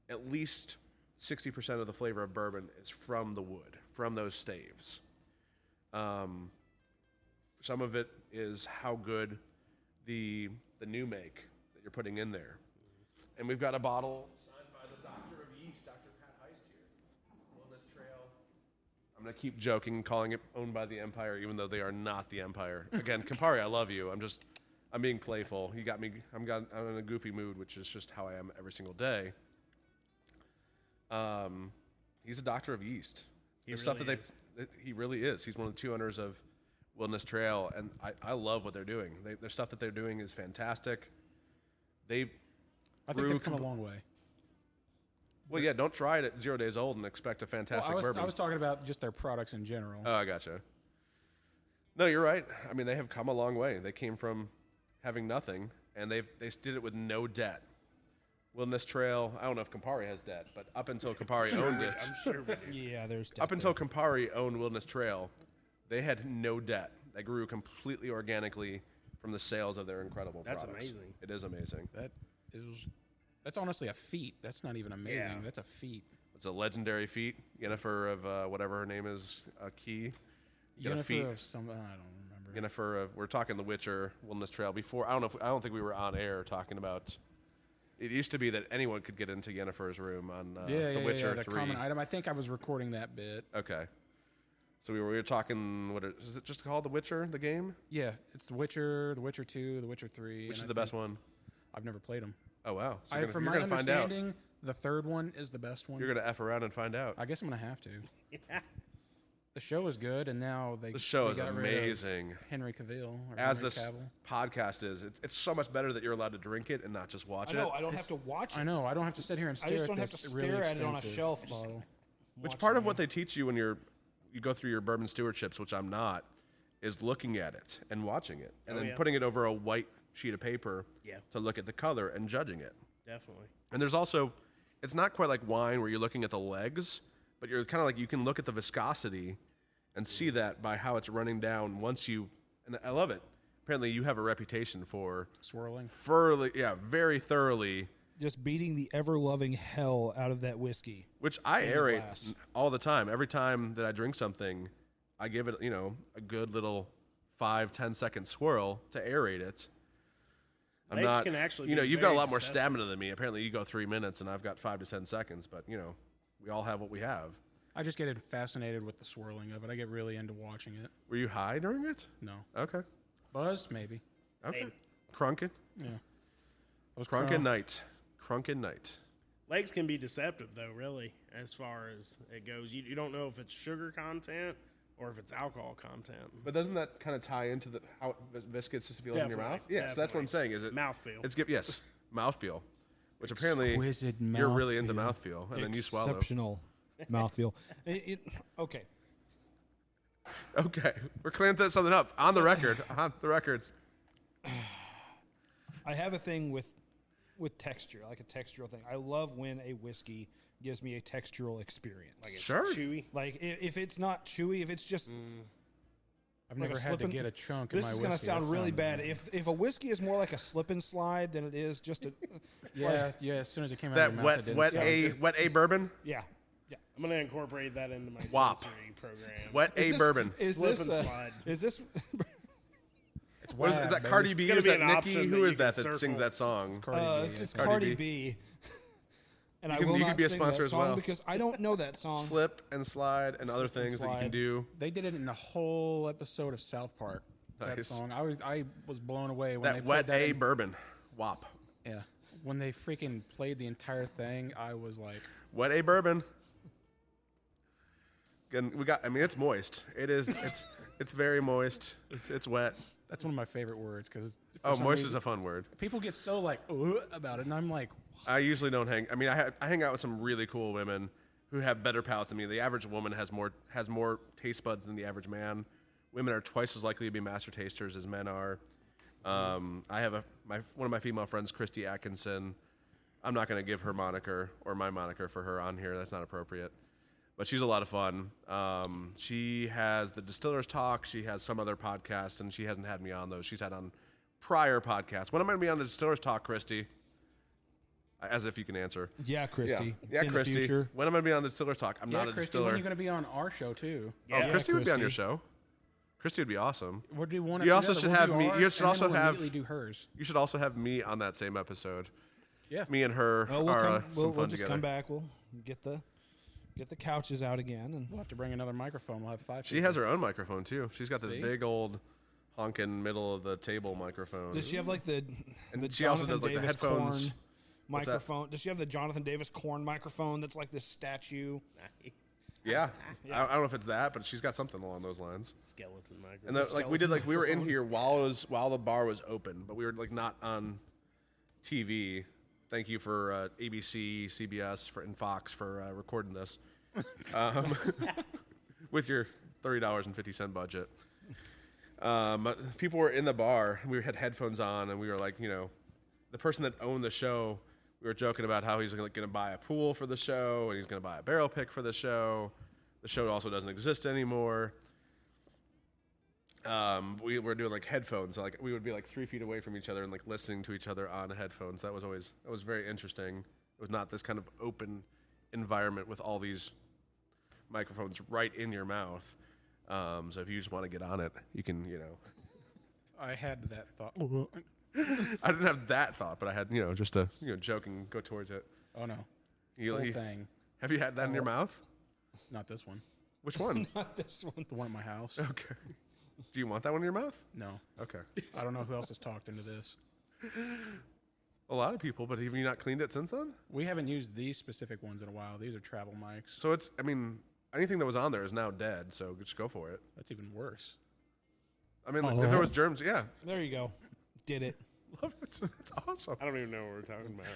At least 60% of the flavor of bourbon is from the wood, from those staves. Some of it is how good the new make that you're putting in there. And we've got a bottle signed by the Doctor of Yeast, Dr. Pat Heist here. Wilderness Trail. I'm going to keep joking, calling it owned by the Empire, even though they are not the Empire. Again, Campari, I love you. I'm being playful. You got me. I'm in a goofy mood, which is just how I am every single day. He's a doctor of yeast.
He really
He really is. He's one of the two owners of Wilderness Trail, and I love what they're doing. Their stuff that they're doing is fantastic.
I think they've come a long way.
Well, yeah, don't try it at 0 days old and expect a fantastic bourbon.
I was talking about just their products in general.
Oh, I gotcha. No, you're right. I mean, they have come a long way. They came from having nothing, and they did it with no debt. Wilderness Trail, I don't know if Campari has debt, but up until Campari owned it,
I'm sure we do.
Yeah, there's
up until Campari owned Wilderness Trail, they had no debt. They grew completely organically from the sales of their incredible
That's
products.
amazing.
It is amazing.
That's honestly a feat. That's not even amazing.
Yeah.
That's a feat.
It's a legendary feat. Yennefer of whatever her name is, Key. Get a feat.
Yennefer of some, I don't remember.
Yennefer of, we're talking The Witcher, Wilderness Trail. Before, I don't think we were on air talking about. It used to be that anyone could get into Yennefer's room on The Witcher
the
3.
common item. I think I was recording that bit.
Okay. So we were talking, is it just called The Witcher, the game?
Yeah, it's The Witcher, The Witcher 2, The Witcher 3.
Which is the best one?
I've never played them.
Oh, wow. So
From
you're
my
going to find out.
understanding, the third one is the best one.
You're going to F around and find out.
I guess I'm going to have to. The show is good, and now
The show is
got rid of
amazing.
Henry Cavill. Or
As
Henry
this
Cavill.
podcast is, it's so much better that you're allowed to drink it and not just watch
I know.
it.
I don't have to watch it.
I know. I don't have to sit here and stare
I just
at
don't have
this
to
really
stare at it on a
expensive
shelf.
bottle.
Which part of what they teach you when you go through your bourbon stewardships, which I'm not, is looking at it and watching it, and then putting it over a white sheet of paper to look at the color and judging it.
Definitely.
And there's also, it's not quite like wine where you're looking at the legs, but you're kind of like, you can look at the viscosity and see that by how it's running down once you, and I love it. Apparently you have a reputation for
Swirling.
very thoroughly.
Just beating the ever-loving hell out of that whiskey.
Which I
in the
aerate
glass.
all the time. Every time that I drink something, I give it, a good little 5-10 second swirl to aerate it. I'm
Legs
not,
can actually be
you've got a
very
lot more
deceptive.
stamina than me. Apparently you go 3 minutes and I've got 5 to 10 seconds, but we all have what we have.
I just get fascinated with the swirling of it. I get really into watching it.
Were you high during it?
No.
Okay.
Buzzed, maybe.
Okay.
Maybe.
Crunkin'?
Yeah. I was
Crunkin' night. Crunkin' night.
Legs can be deceptive, though, really, as far as it goes. You don't know if it's sugar content or if it's alcohol content.
But doesn't that kind of tie into how viscous feels in your mouth?
Definitely,
Yeah, so that's what I'm saying. Is it
Mouthfeel.
It's yes, mouthfeel, which apparently
Exquisite
you're really into
mouthfeel.
mouthfeel, and then you swallow.
Exceptional mouthfeel. Okay.
Okay, we're clearing something up on the record. On the records.
I have a thing with texture, like a textural thing. I love when a whiskey gives me a textural experience.
Like it's
Sure.
chewy.
Like if it's not chewy, if it's just
I've
like
never
a
had to
slip and-
get a chunk in
this
my
is
whiskey.
going to sound
That
really
sounds
bad.
bad.
If a whiskey is more like a slip and slide than it is just a
Yeah, as soon as it came out
That
of your mouth, it didn't sound good.
wet A bourbon.
yeah.
I'm going to incorporate that into my
Wop.
sensory program.
Wet
Is
A
this-
bourbon.
Is
Slip
this
and slide.
is this
It's
What is
whack,
that?
baby.
Cardi B?
gonna
Is
be
that
an
Nicki?
option
Who
that
is
you
that
can
that sings
circle.
that song?
Cardi B, yeah.
it's
Cardi
Cardi
B.
B. And
You
I
can-
will
you
not
can be a
sing
sponsor
that
as
song
well.
because I don't know that song.
Slip and slide and other
Slip and
things that you can
slide.
do.
They did it in a whole episode of South Park. That
Nice.
song. I was blown away when they
That
played
wet
that
A
in-
bourbon. WAP.
Yeah. When they freaking played the entire thing, I was like,
Wet A bourbon. Again, it's moist. It is. It's very moist. It's wet.
that's one of my favorite words because
Oh, moist is a fun word.
people get so like about it, and I'm like,
I usually don't hang. I mean, I hang out with some really cool women who have better palates than me. The average woman has more taste buds than the average man. Women are twice as likely to be master tasters as men are. I have one of my female friends, Christy Atkinson. I'm not going to give her moniker or my moniker for her on here. That's not appropriate. But she's a lot of fun. She has the Distillers Talk. She has some other podcasts, and she hasn't had me on those. She's had on prior podcasts. When am I going to be on the Distillers Talk, Christy? As if you can answer.
Yeah, Christy.
Yeah,
in
Christy.
The future.
When am I going to be on the Distillers Talk? I'm
yeah,
not a
Christy,
distiller.
when are you going to be on our show too?
Oh, Christy would be on your
Christy.
show. Christy would be awesome.
We'll do one.
You
after
also
the
should
other.
have
We'll
me-
do
you
ours,
should
and
also
then we'll
have-
immediately do hers.
You should also have me on that same episode.
Yeah.
Me and her
We'll
are
come,
some
we'll
fun
just
together.
come back. We'll get the couches out again, and
We'll have to bring another microphone. We'll have 5.
She has her own microphone too. She's got this
See?
big old honking middle of the table microphone.
does she have like the
And
the
she also
Jonathan
does, like, the
Davis
headphones.
corn
What's that?
microphone? Does she have the Jonathan Davis corn microphone that's like this statue?
Yeah. I don't know if it's that, but she's got something along those lines.
Skeleton microphone.
And we were in here while the bar was open, but we were like not on TV. thank you for ABC, CBS, and Fox for recording this with your $30.50 budget. People were in the bar. We had headphones on, and we were like, the person that owned the show, we were joking about how he's going to buy a pool for the show, and he's going to buy a barrel pick for the show. The show also doesn't exist anymore. We were doing like headphones, like we would be like 3 feet away from each other and like listening to each other on headphones. That was very interesting. It was not this kind of open environment with all these microphones right in your mouth. So if you just want to get on it, you can,
I had that thought.
I didn't have that thought, but I had, just a, joking, go towards it.
Oh no.
You,
Whole thing.
Have you had that in your mouth?
Not this one.
Which one?
Not this one.
The one at my house.
Okay. Do you want that one in your mouth?
No.
Okay.
I don't know who else has talked into this.
A lot of people, but have you not cleaned it since then?
We haven't used these specific ones in a while. These are travel mics.
So anything that was on there is now dead, so just go for it.
That's even worse.
I mean, if there was germs, yeah.
There you go. Did it.
Love it. It's awesome.
I don't even know what we're talking about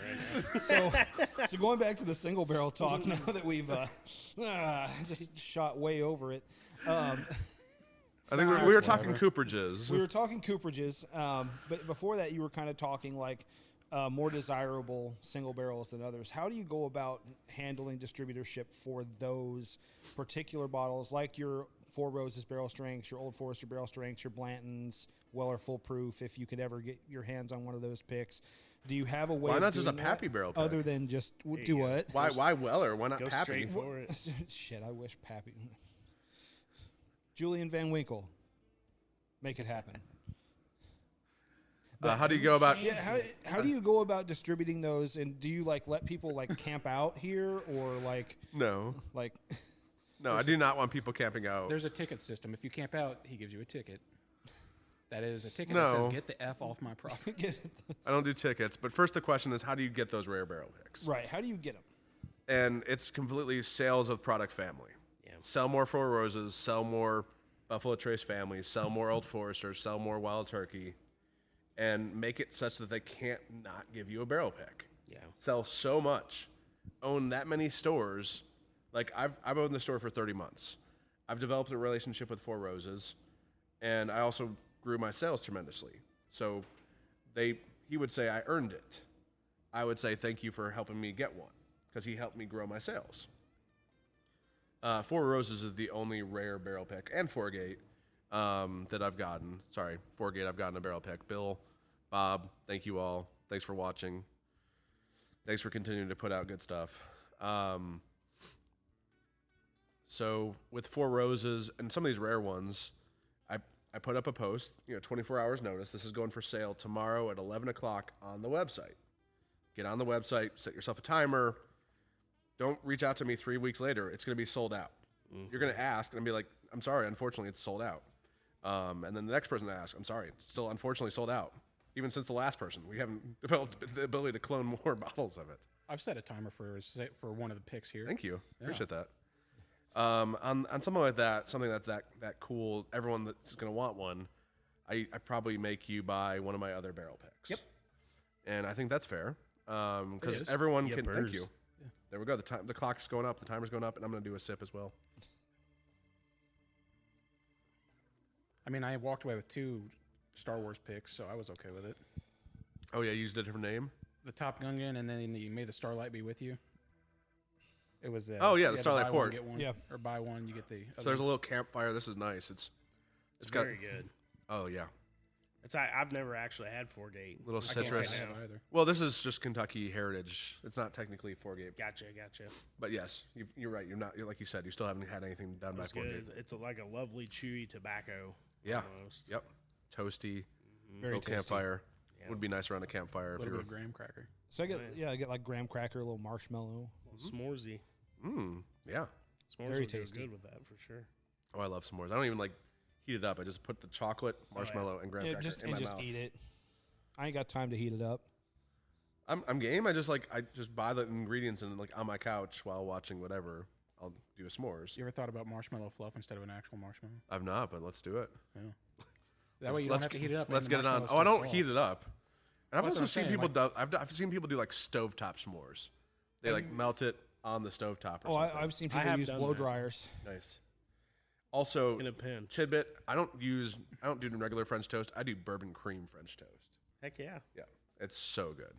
right now.
So going back to the single barrel talk, now that we've just shot way over it.
I think we were talking cooperages.
We were talking cooperages, but before that, you were kind of talking like more desirable single barrels than others. How do you go about handling distributorship for those particular bottles, like your Four Roses barrel strengths, your Old Forester barrel strengths, your Blanton's Weller Full Proof, if you could ever get your hands on one of those picks? Do you have a way?
Why
of
not just a
doing
Pappy
that
barrel pick?
other than just do
you go.
what?
Why Weller? Why not
Go
Pappy?
straight for it.
Shit, I wish Pappy. Julian Van Winkle, make it happen.
How do you go about?
Yeah, how do you go about distributing those? And do you like let people like camp out here or like
No,
I
do not want people camping out.
There's a ticket system. If you camp out, he gives you a ticket. That is a ticket
No.
that says, get the F off my property.
I don't do tickets. But first, the question is, how do you get those rare barrel picks?
right? How do you get them?
And it's completely sales of product family.
Yeah.
Sell more Four Roses, sell more Buffalo Trace families, sell more Old Forester, sell more Wild Turkey, and make it such that they can't not give you a barrel pick.
Yeah.
Sell so much, own that many stores. Like I've owned the store for 30 months. I've developed a relationship with Four Roses, and I also grew my sales tremendously. So he would say I earned it. I would say thank you for helping me get one, because he helped me grow my sales. Four Roses is the only rare barrel pick, and Four-Gate that I've gotten. Sorry, Four-Gate, I've gotten a barrel pick. Bill, Bob, thank you all. Thanks for watching. Thanks for continuing to put out good stuff. So with Four Roses and some of these rare ones, I put up a post, 24 hours notice. This is going for sale tomorrow at 11 o'clock on the website. Get on the website, set yourself a timer. Don't reach out to me 3 weeks later. It's going to be sold out. Mm-hmm. You're going to ask and be like, I'm sorry, unfortunately, it's sold out. And then the next person to ask, I'm sorry, it's still unfortunately sold out. Even since the last person, we haven't developed the ability to clone more bottles of it.
I've set a timer for one of the picks here.
Thank you.
Yeah.
Appreciate that. On something like that, something that's that cool, everyone that's going to want one, I probably make you buy one of my other barrel picks.
Yep.
And I think that's fair
It
because
is.
everyone can. Thank
Yippers.
you.
Yeah.
There we go. The clock's going up. The timer's going up, and I'm going to do a sip as well.
I mean, I walked away with 2 Star Wars picks, so I was okay with it.
Oh yeah, you used a different name.
The Top Gungan, and then the May the Starlight Be With You. It was.
Oh, yeah,
you
the
had to
Starlight
buy
Port.
One, get one,
Yeah.
Or buy one, you get the.
So there's a little campfire. This is nice. It's got.
Very good.
Oh yeah,
I've never actually had Four-Gate.
little
I can't say
citrus.
I have either.
Well, this is just Kentucky heritage. It's not technically Four-Gate,
Gotcha.
but yes, you're right. You're like you said. You still haven't had anything done by
It's
Four-Gate.
good. It's like a lovely chewy tobacco.
Yeah.
Almost.
Yep. Toasty.
Very
Little
tasty.
campfire.
Yeah.
Would be nice around a campfire
A
if
little
you're.
bit of graham cracker.
So I get like graham cracker, a little marshmallow.
S'moresy.
Yeah.
S'mores
Very
would go
tasty.
good with that for sure.
Oh, I love s'mores. I don't even like heat it up. I just put the chocolate, marshmallow, and graham
Yeah,
cracker in my mouth.
eat it. I ain't got time to heat it up.
I'm game. I just buy the ingredients and like on my couch while watching whatever. I'll do a s'mores.
You ever thought about marshmallow fluff instead of an actual marshmallow?
I've not, but let's do it.
Yeah. That way you don't have to heat it up.
Let's
and
get it on.
marshmallow's
Oh, I
still
don't
soft.
heat it up. And I've
That's
also
what I'm
seen
saying,
people
like-
do. I've seen people do like stovetop s'mores. They like melt it on the stovetop. Or
Oh,
something.
I've seen
I
people
have
use
done
blow
that.
dryers.
Nice. Also,
In a pinch.
tidbit. I don't do regular French toast. I do bourbon cream French toast.
Heck yeah.
Yeah, it's so good.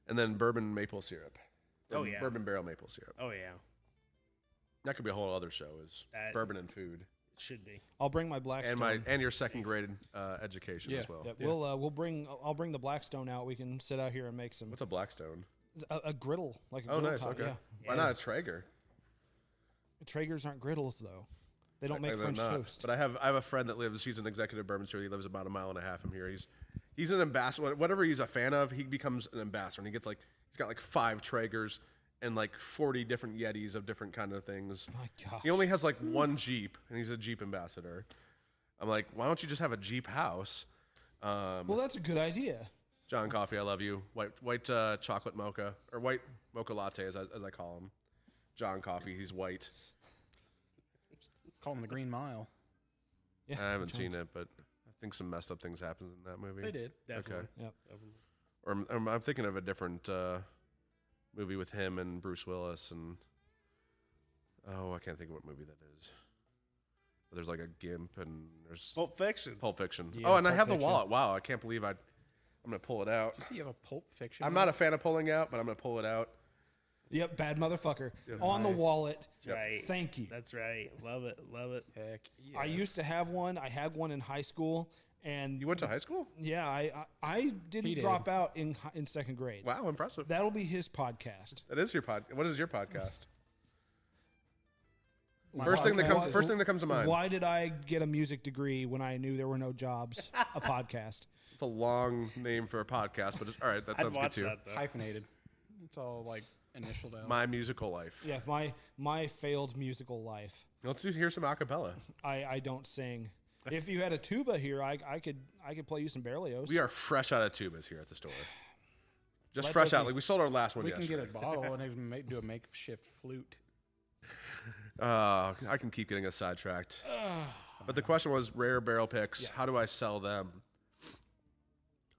And then bourbon maple syrup.
Oh, yeah.
Bourbon barrel maple syrup.
Oh yeah.
That could be a whole other show. Is
That-
bourbon and food,
It should be.
I'll bring my Blackstone.
and your second grade education
Yeah.
as well.
Yep,
Yeah.
I'll bring the Blackstone out. We can sit out here and make some
What's a Blackstone?
a griddle like a
Oh,
griddle
nice.
top.
Okay.
Yeah.
Why not a Traeger?
Traegers aren't griddles though. They don't make
They're
French
not.
toast.
But I have a friend that lives. He's an executive bourbon steward. He lives about a mile and a half from here. He's an ambassador. Whatever he's a fan of, he becomes an ambassador. And he's got like 5 Traegers and like 40 different Yetis of different kind of things.
My God.
He only has like one Jeep, and he's a Jeep ambassador. I'm like, why don't you just have a Jeep house?
Well, that's a good idea.
John Coffee, I love you. White chocolate mocha, or white mocha latte, as I call him. John Coffee, he's white.
Call him the Green Mile.
Yeah.
I haven't seen it, but I think some messed up things happened in that movie.
They did.
Definitely.
Yep.
Definitely.
Or I'm thinking of a different movie with him and Bruce Willis, and I can't think of what movie that is. But there's like a gimp, and there's
Pulp Fiction.
Pulp Fiction.
Yeah,
And I
Pulp
have
Fiction.
the wallet. Wow, I can't believe I'm gonna pull it out.
See, you have a Pulp Fiction.
I'm not a fan of pulling out, but I'm gonna pull it out.
Yep, bad motherfucker. On the
Nice.
wallet.
That's right.
Thank you.
That's right. Love it. Love it.
Heck yeah.
I used to have one. I had one in high school, and
You went to high school?
yeah, I didn't
He did.
drop out in second grade.
Wow, impressive.
That'll be his podcast.
That is your What is your podcast?
My
First thing that
podcast
comes to mind.
Why did I get a music degree when I knew there were no jobs? A podcast.
It's a long name for a podcast, but all right, that
I'd
sounds good
watch
too.
that though.
Hyphenated. It's all like initialed out.
My musical life.
Yeah, my failed musical life.
Let's hear some acapella.
I don't sing. If you had a tuba here, I could play you some Berlioz.
We are fresh out of tubas here at the store. Just
That's
fresh out.
okay.
Like we sold our last one
we can
yesterday.
get a bottle and even do a makeshift flute.
I can keep getting us sidetracked. But the question was rare barrel picks.
Yeah.
How do I sell them?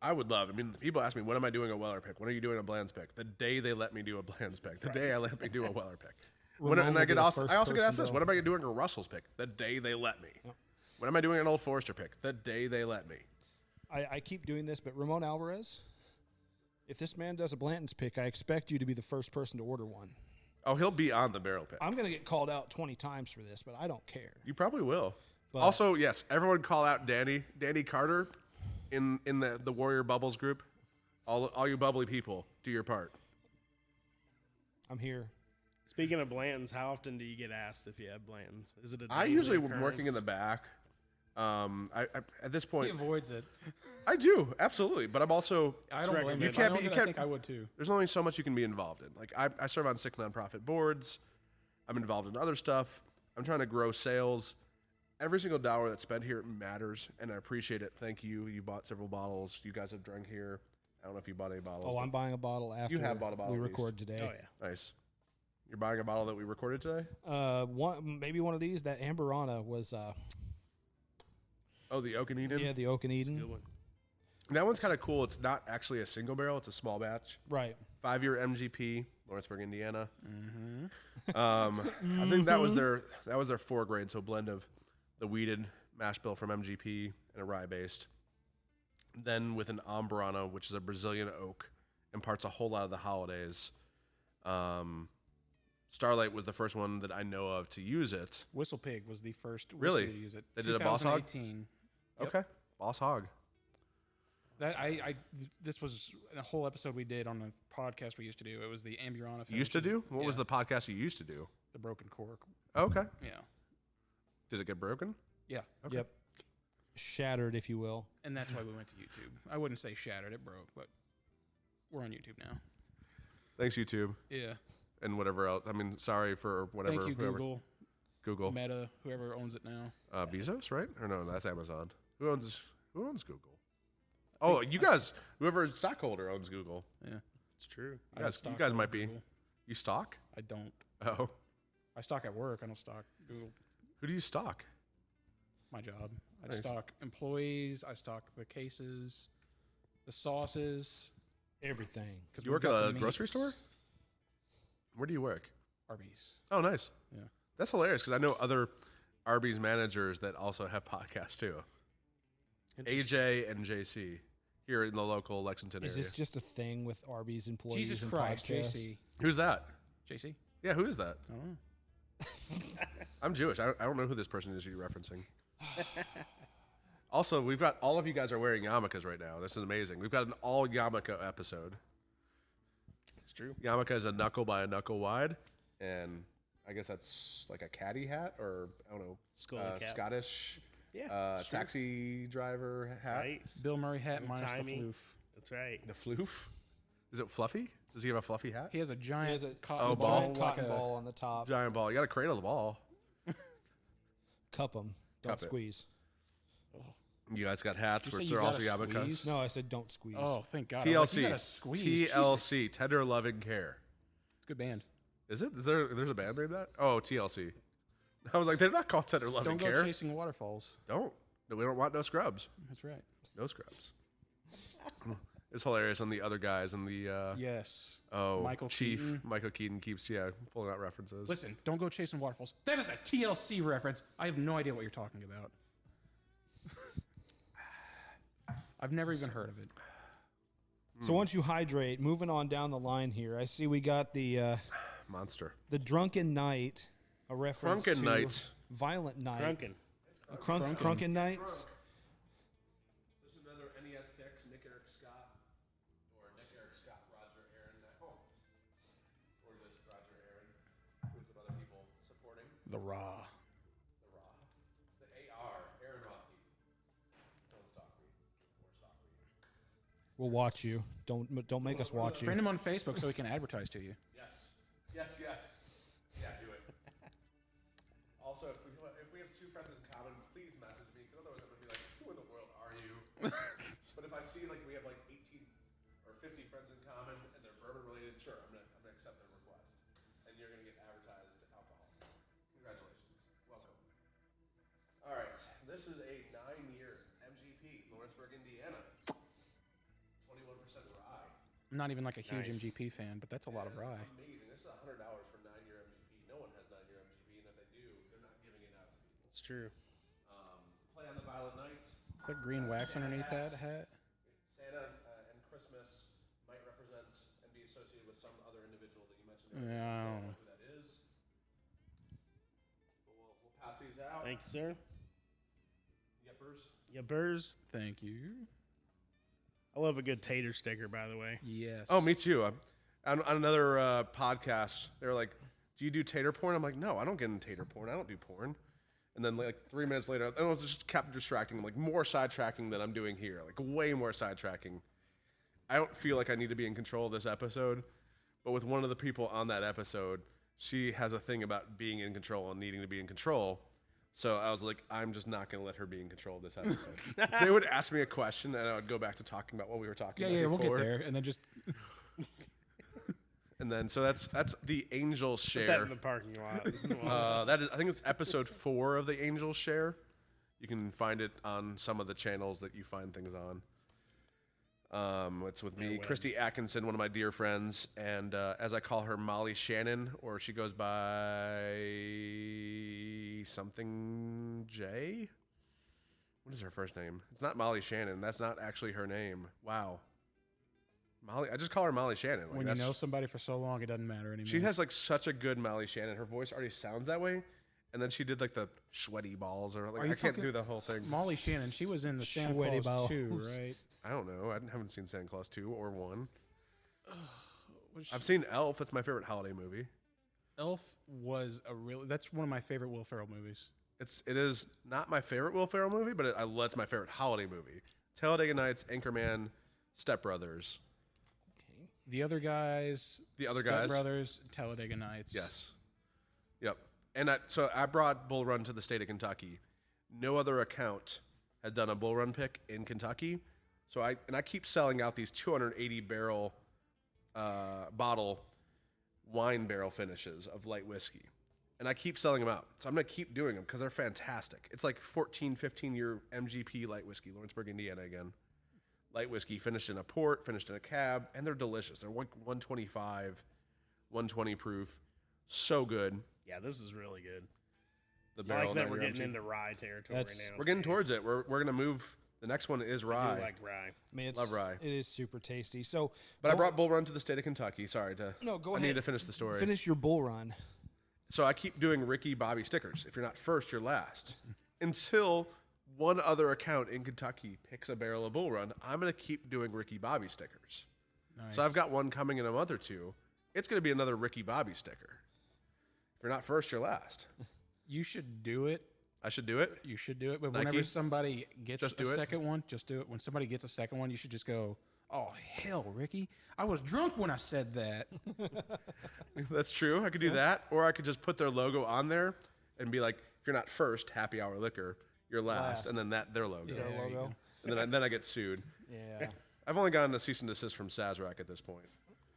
I would love. I mean, people ask me, when am I doing a Weller pick? When are you doing a Bland's pick? The day they let me do a Bland's pick. The day I let me do a Weller pick.
Ramon
And
will
I
be the
also
first
get
person
asked this.
to-
When am I doing a Russell's pick? The day they let me. When am I doing an Old Forester pick? The day they let me.
I keep doing this, but Ramon Alvarez, if this man does a Blanton's pick, I expect you to be the first person to order one.
Oh, he'll be on the barrel pick.
I'm going to get called out 20 times for this, but I don't care.
You probably will.
But-
Also, yes, everyone call out Danny Carter in the Warrior Bubbles group. All you bubbly people, do your part.
I'm here.
Speaking of Blantons, how often do you get asked if you have Blantons? Is it a
I
daily
usually am working in the
occurrence?
back. I at this
He
point,
avoids it.
I do absolutely, but I'm also
I don't blame
You
him.
can't
I
be- you
I
can't-
think I would too.
there's only so much you can be involved in. Like I serve on 6 nonprofit boards. I'm involved in other stuff. I'm trying to grow sales. Every single dollar that's spent here matters, and I appreciate it. Thank you. You bought several bottles. You guys have drank here. I don't know if you bought any bottles.
Oh,
but
I'm buying a bottle after
have bought a bottle
we
at least.
record today.
Oh yeah.
nice. You're buying a bottle that we recorded today.
Maybe one of these. That Amberana was,
Oh, the Oak and Eden.
yeah, the Oak and Eden.
Good one.
That one's kind of cool. It's not actually a single barrel. It's a small batch.
Right.
5-year MGP, Lawrenceburg, Indiana. I think that was their 4 grade, so a blend of the weeded mash bill from MGP and a rye based. Then with an Amberana, which is a Brazilian oak, imparts a whole lot of the holidays. Starlight was the first one that I know of to use it.
Whistle Pig was the first whiskey
Really?
to use it.
They did a Boss Hog?
2018.
Okay, Boss Hog.
That this was a whole episode we did on a podcast we used to do. It was the Amburana.
Used to
finishes.
do? What was
Yeah,
the podcast you used to do?
the Broken Cork?
Okay.
Yeah,
Did it get broken?
yeah,
Okay.
Yep. Shattered, if you will.
and that's why we went to YouTube. I wouldn't say shattered; it broke, but we're on YouTube now.
Thanks, YouTube,
Yeah,
and whatever else. I mean, sorry for whatever.
thank you,
whoever.
Google,
Google.
Meta, whoever owns it now.
Bezos, right? Or no, that's Amazon. Who owns Google? Oh, you guys, whoever stockholder owns Google.
Yeah,
It's true.
I
guys-
stock
you guys
all
might be.
Google.
You stock?
I don't.
Oh.
I stock at work. I don't stock Google.
Who do you stock?
My job. I
Nice.
stock employees. I stock the cases. the sauces,
Everything.
because
You work at a grocery store? Where do you work?
Arby's.
Oh, nice.
Yeah.
That's hilarious because I know other Arby's managers that also have podcasts too. AJ and JC here in the local Lexington
Is
area.
this just a thing with Arby's employees
Jesus
and
Christ,
podcasts?
JC.
Who's that?
JC?
Yeah, who is that?
I don't know.
I'm Jewish. I don't know who this person is you're referencing. Also, we've got all of you guys are wearing yarmulkes right now. This is amazing. We've got an all yarmulke episode.
It's true.
Yarmulke is a knuckle by a knuckle wide, and I guess that's like a caddy hat or I don't know,
Skull cap.
Scottish
Yeah, sure.
taxi driver hat.
Right.
Bill Murray hat minus the
Timey.
floof.
That's right.
The floof. Is it fluffy? Does he have a fluffy hat?
He has a giant
He has a
cotton
ball.
ball,
giant
like
cotton
a,
ball on the top.
Giant ball. You got to cradle the ball.
Cup them. Don't
Cup it.
squeeze.
You guys got hats,
Did you
which
say
are
you
also
gotta
yarmulkes.
squeeze?
No, I said don't squeeze.
Oh, thank God. I was like, you
TLC.
gotta squeeze. Jesus.
TLC. Tender loving care.
It's a good band.
Is it? There's a band named that? Oh, TLC. I was like, they're not called Tender loving
Don't go
care.
chasing waterfalls.
Don't. No, we don't want no scrubs.
That's right.
No scrubs. It's hilarious on the other guys and the
Yes.
oh
Michael
Chief
Keaton.
Michael Keaton keeps pulling out references.
Listen, don't go chasing waterfalls. That is a TLC reference. I have no idea what you're talking about. I've never even heard of it.
So once you hydrate, moving on down the line here, I see we got the
Monster.
Drunken Night, a reference
Drunken
to
Night.
Violent Night.
Crunkin.
Crunken Nights.
This is another NES picks, Nick Eric Scott, or Nick Eric Scott, Roger Aaron at home. Or just Roger Aaron, with some other people supporting
The Raw.
the Raw. The AR, Aaron Rothke. Don't stalk me. Or stalk me.
We'll watch you. Don't make us watch you.
Friend him on Facebook so he can advertise to you.
Yes. Yes, yes. Yeah, do it. Also, if we have two friends in common, please message me, because otherwise I'm going to be like, who in the world are you? But if I see like we have like 18 or 50 friends in common and they're bourbon related, sure, I'm gonna accept their request. And you're going to get advertised alcohol. Congratulations. Welcome. All right. This is a 9-year MGP, Lawrenceburg, Indiana. 21% rye.
I'm not even like a huge
Nice.
MGP fan, but that's a lot of rye.
Amazing. This is $100 for 9-year MGP. No one has 9-year MGP, and if they do, they're not giving it out to people.
It's true.
Play on the Violent Night.
Is that green wax underneath that hat?
Santa and Christmas might represent and be associated with some other individual that you mentioned earlier.
Yeah, I
I
don't
don't know who that is. But we'll pass these out.
Thank you, sir.
Yippers.
Yeah, Burrs.
Thank you.
I love a good tater sticker, by the way.
Yes.
Oh, me too. On another podcast, they were like, "Do you do tater porn?" I'm like, "No, I don't get into tater porn. I don't do porn." And then like 3 minutes later, it was just kept distracting. I'm like, more sidetracking than I'm doing here. Like way more sidetracking. I don't feel like I need to be in control of this episode, but with one of the people on that episode, she has a thing about being in control and needing to be in control. So I was like, I'm just not going to let her be in control of this episode. They would ask me a question, and I would go back to talking about what we were talking about
We'll
before.
get there. And then just
And then, so that's the Angel
Put that
Share.
in the parking lot.
That is, I think it's episode 4 of the Angel Share. You can find it on some of the channels that you find things on. It's with me, Christy Atkinson, one of my dear friends, and as I call her, Molly Shannon, or she goes by something J. What is her first name? It's not Molly Shannon. That's not actually her name. Wow. Molly, I just call her Molly Shannon. Like,
when you know somebody for so long, it doesn't matter anymore.
she has like such a good Molly Shannon. Her voice already sounds that way. And then she did like the sweaty balls, or like
Are you
I can't
talking-
do the whole thing.
Molly Shannon. She was in the Santa
Sweaty
Claus
balls.
2, right?
I don't know. I haven't seen Santa Claus 2 or 1.
Was
I've seen Elf. That's my favorite holiday movie.
Elf was that's one of my favorite Will Ferrell movies.
It is not my favorite Will Ferrell movie, but that's my favorite holiday movie. Talladega Nights, Anchorman, Step Brothers.
The Other Guys.
The Other
Step
Guys.
Brothers, Talladega Nights.
Yes. Yep. And so I brought Bull Run to the state of Kentucky. No other account has done a Bull Run pick in Kentucky. So I keep selling out these 280 barrel bottle wine barrel finishes of light whiskey. And I keep selling them out. So I'm going to keep doing them because they're fantastic. It's like 14, 15-year MGP light whiskey, Lawrenceburg, Indiana again. light whiskey finished in a port, finished in a cab, and they're delicious. They're 125, 120 proof. So good.
Yeah, this is really good.
The
I
barrel
like that we're
aged
getting
rum
into rye territory
That's-
now.
We're getting
too.
towards it. We're going to move. The next one is
I
rye.
do like rye.
I mean,
Love rye.
It is super tasty. So,
But I brought Bull Run to the state of Kentucky. Sorry to.
No, go
I
ahead.
need to finish the story.
Finish your bull run.
So I keep doing Ricky Bobby stickers. If you're not first, you're last. Until one other account in Kentucky picks a barrel of Bull Run, I'm going to keep doing Ricky Bobby stickers.
Nice.
So I've got one coming in a month or two. It's going to be another Ricky Bobby sticker. If you're not first, you're last.
You should do it.
I should do it.
You should do it. But
Nike?
whenever somebody gets
Just do
a
it?
second one, just do it. When somebody gets a second one, you should just go, "Oh hell, Ricky! I was drunk when I said that."
That's true. I could do that. Or I could just put their logo on there and be like, if you're not first, happy hour liquor, you're last. And then their logo.
Their
There you
logo.
And then I get sued.
Yeah.
I've only gotten a cease and desist from Sazerac at this point.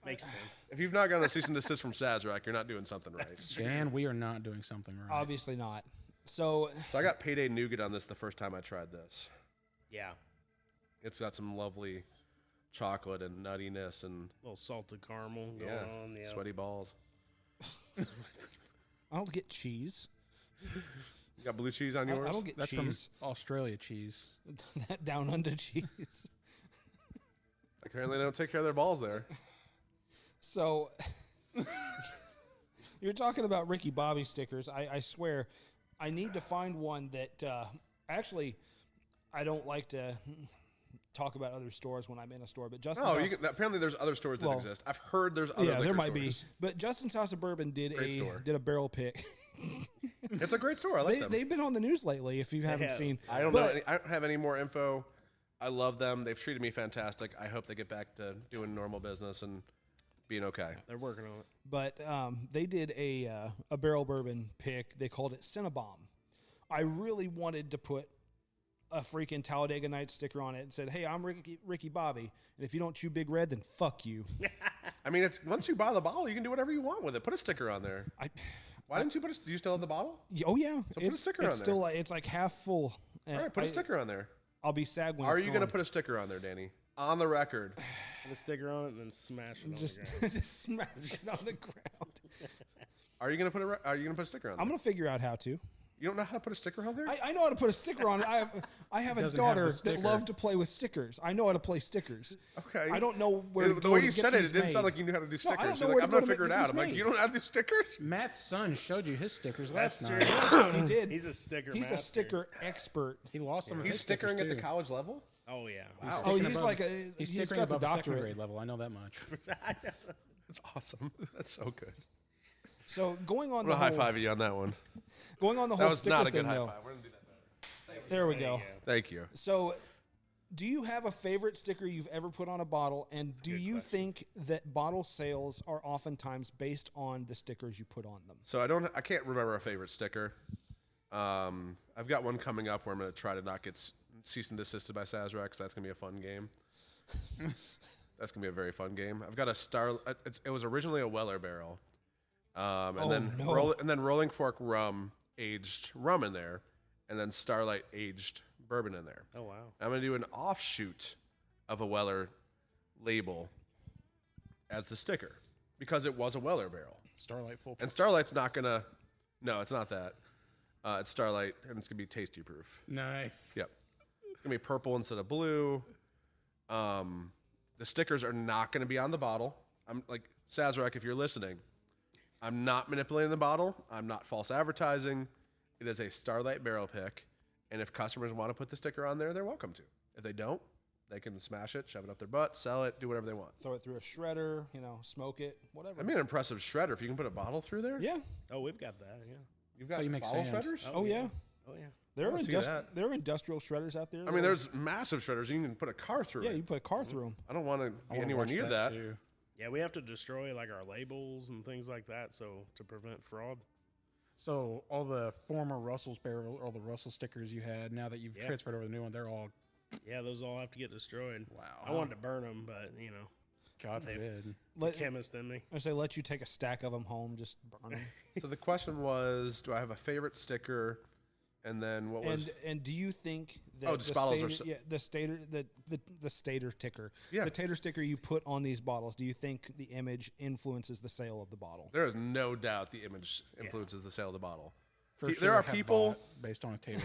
Makes sense.
If you've not gotten a cease and desist from Sazerac, you're not doing something right.
Dan, we are not doing something right.
Obviously not. So,
So I got payday nougat on this the first time I tried this.
Yeah.
It's got some lovely chocolate and nuttiness and
A little salted caramel going on. Yeah.
sweaty balls.
I don't get cheese.
You got blue cheese on
I
yours?
don't get
That's
cheese.
from Australia cheese.
That down under cheese.
Apparently they don't take care of their balls there.
So, you're talking about Ricky Bobby stickers. I swear, I need to find one that actually, I don't like to talk about other stores when I'm in a store, but Justin's
Oh,
House,
apparently there's other stores that
Well,
exist. I've heard there's other
yeah,
liquor
there might
stores.
be. But Justin's House of Bourbon did
Great store.
a barrel pick.
It's a great store. I like them.
They've been on the news lately. If you haven't
have.
seen,
I don't
But-
know. I don't have any more info. I love them. They've treated me fantastic. I hope they get back to doing normal business and being okay.
They're working on it.
But they did a barrel bourbon pick. They called it Cinnabomb. I really wanted to put a freaking Talladega Nights sticker on it and said, "Hey, I'm Ricky Bobby, and if you don't chew Big Red, then fuck you."
I mean, it's once you buy the bottle, you can do whatever you want with it. Put a sticker on there. Why didn't you put? Do you still have the bottle?
Oh yeah,
So put a sticker
it's
on
still like, it's like half full.
All right, put a sticker on there.
I'll be sad when.
Are
it's
you going to
gone.
put a sticker on there, Danny? On the record.
Put a sticker on it and then smash it
just
on the ground.
just smash it on the ground?
Are you going to put a sticker on there?
I'm gonna figure out how to.
You don't know how to put a sticker on there?
I know how to put a sticker on it. I have a
doesn't have
daughter
the
that
sticker.
loved to play with stickers. I know how to play stickers.
Okay.
I don't know where.
The
to
way
go
you
to get
said it,
these
it didn't sound
made.
like you knew how to do
No,
stickers.
I don't know
You're
where
like,
to
I'm
go
not
to
figuring it
get
out.
these
I'm like,
made.
you don't know how to do stickers?
Matt's son showed you his stickers
That's
last
true.
night.
He did.
He's a sticker
He's a
master.
sticker expert.
He lost some of
He's
his stickers,
stickering at the
too.
college level?
Oh, yeah.
Wow.
Oh,
Sticking
he's
above-
like a.
He's
He's
stickering
got the
above second
doctorate.
grade level. I know that much.
That's awesome. That's so good.
So going on
I'm
the
going to
whole,
high five you on that one.
going on the
That
whole
was
sticker
not a good
thing
high
though.
five. We're going to do that better.
There we go.
Thank you.
So, do you have a favorite sticker you've ever put on a bottle, and do you think that bottle sales are oftentimes based on the stickers you put on them?
So I can't remember a favorite sticker. I've got one coming up where I'm going to try to not get cease and desisted by Sazerac, so that's going to be a fun game. That's going to be a very fun game. I've got a Star. It was originally a Weller barrel. And then Rolling Fork rum, aged rum in there, and then Starlight aged bourbon in there.
Oh, wow.
I'm going to do an offshoot of a Weller label as the sticker because it was a Weller barrel.
Starlight full.
And Starlight's not going to, no, it's not that. It's Starlight, and it's going to be tasty proof.
Nice.
Yep. It's going to be purple instead of blue. The stickers are not going to be on the bottle. I'm like, Sazerac, if you're listening, I'm not manipulating the bottle. I'm not false advertising. It is a Starlight barrel pick. And if customers want to put the sticker on there, they're welcome to. If they don't, they can smash it, shove it up their butt, sell it, do whatever they want.
Throw it through a shredder, smoke it, whatever.
I mean, an impressive shredder. If you can put a bottle through there,
yeah.
Oh, we've got that, yeah.
you've got
So you make
bottle
sand.
shredders.
Oh yeah.
Oh, yeah.
There are
see that.
there are industrial shredders out there.
I mean, there's massive shredders. You can put a car through
yeah,
it.
you put a car through them.
I don't want to
I
be
wanna
anywhere
watch
near that.
too.
Yeah, we have to destroy like our labels and things like that, so to prevent fraud.
So all the former Russell's barrel, all the Russell stickers you had, now that you've
Yeah.
transferred over the new one, they're all
Yeah, those all have to get destroyed.
wow.
I wanted to burn them, but
God forbid.
the chemist in me.
I say let you take a stack of them home, just burn them.
So the question was, do I have a favorite sticker And then what was?
And do you think that
the bottles are
the stator sticker,
Yeah.
the tater sticker you put on these bottles, do you think the image influences the sale of the bottle?
There is no doubt the image influences the sale of the bottle.
For
There are
have
people
bought based on a tater.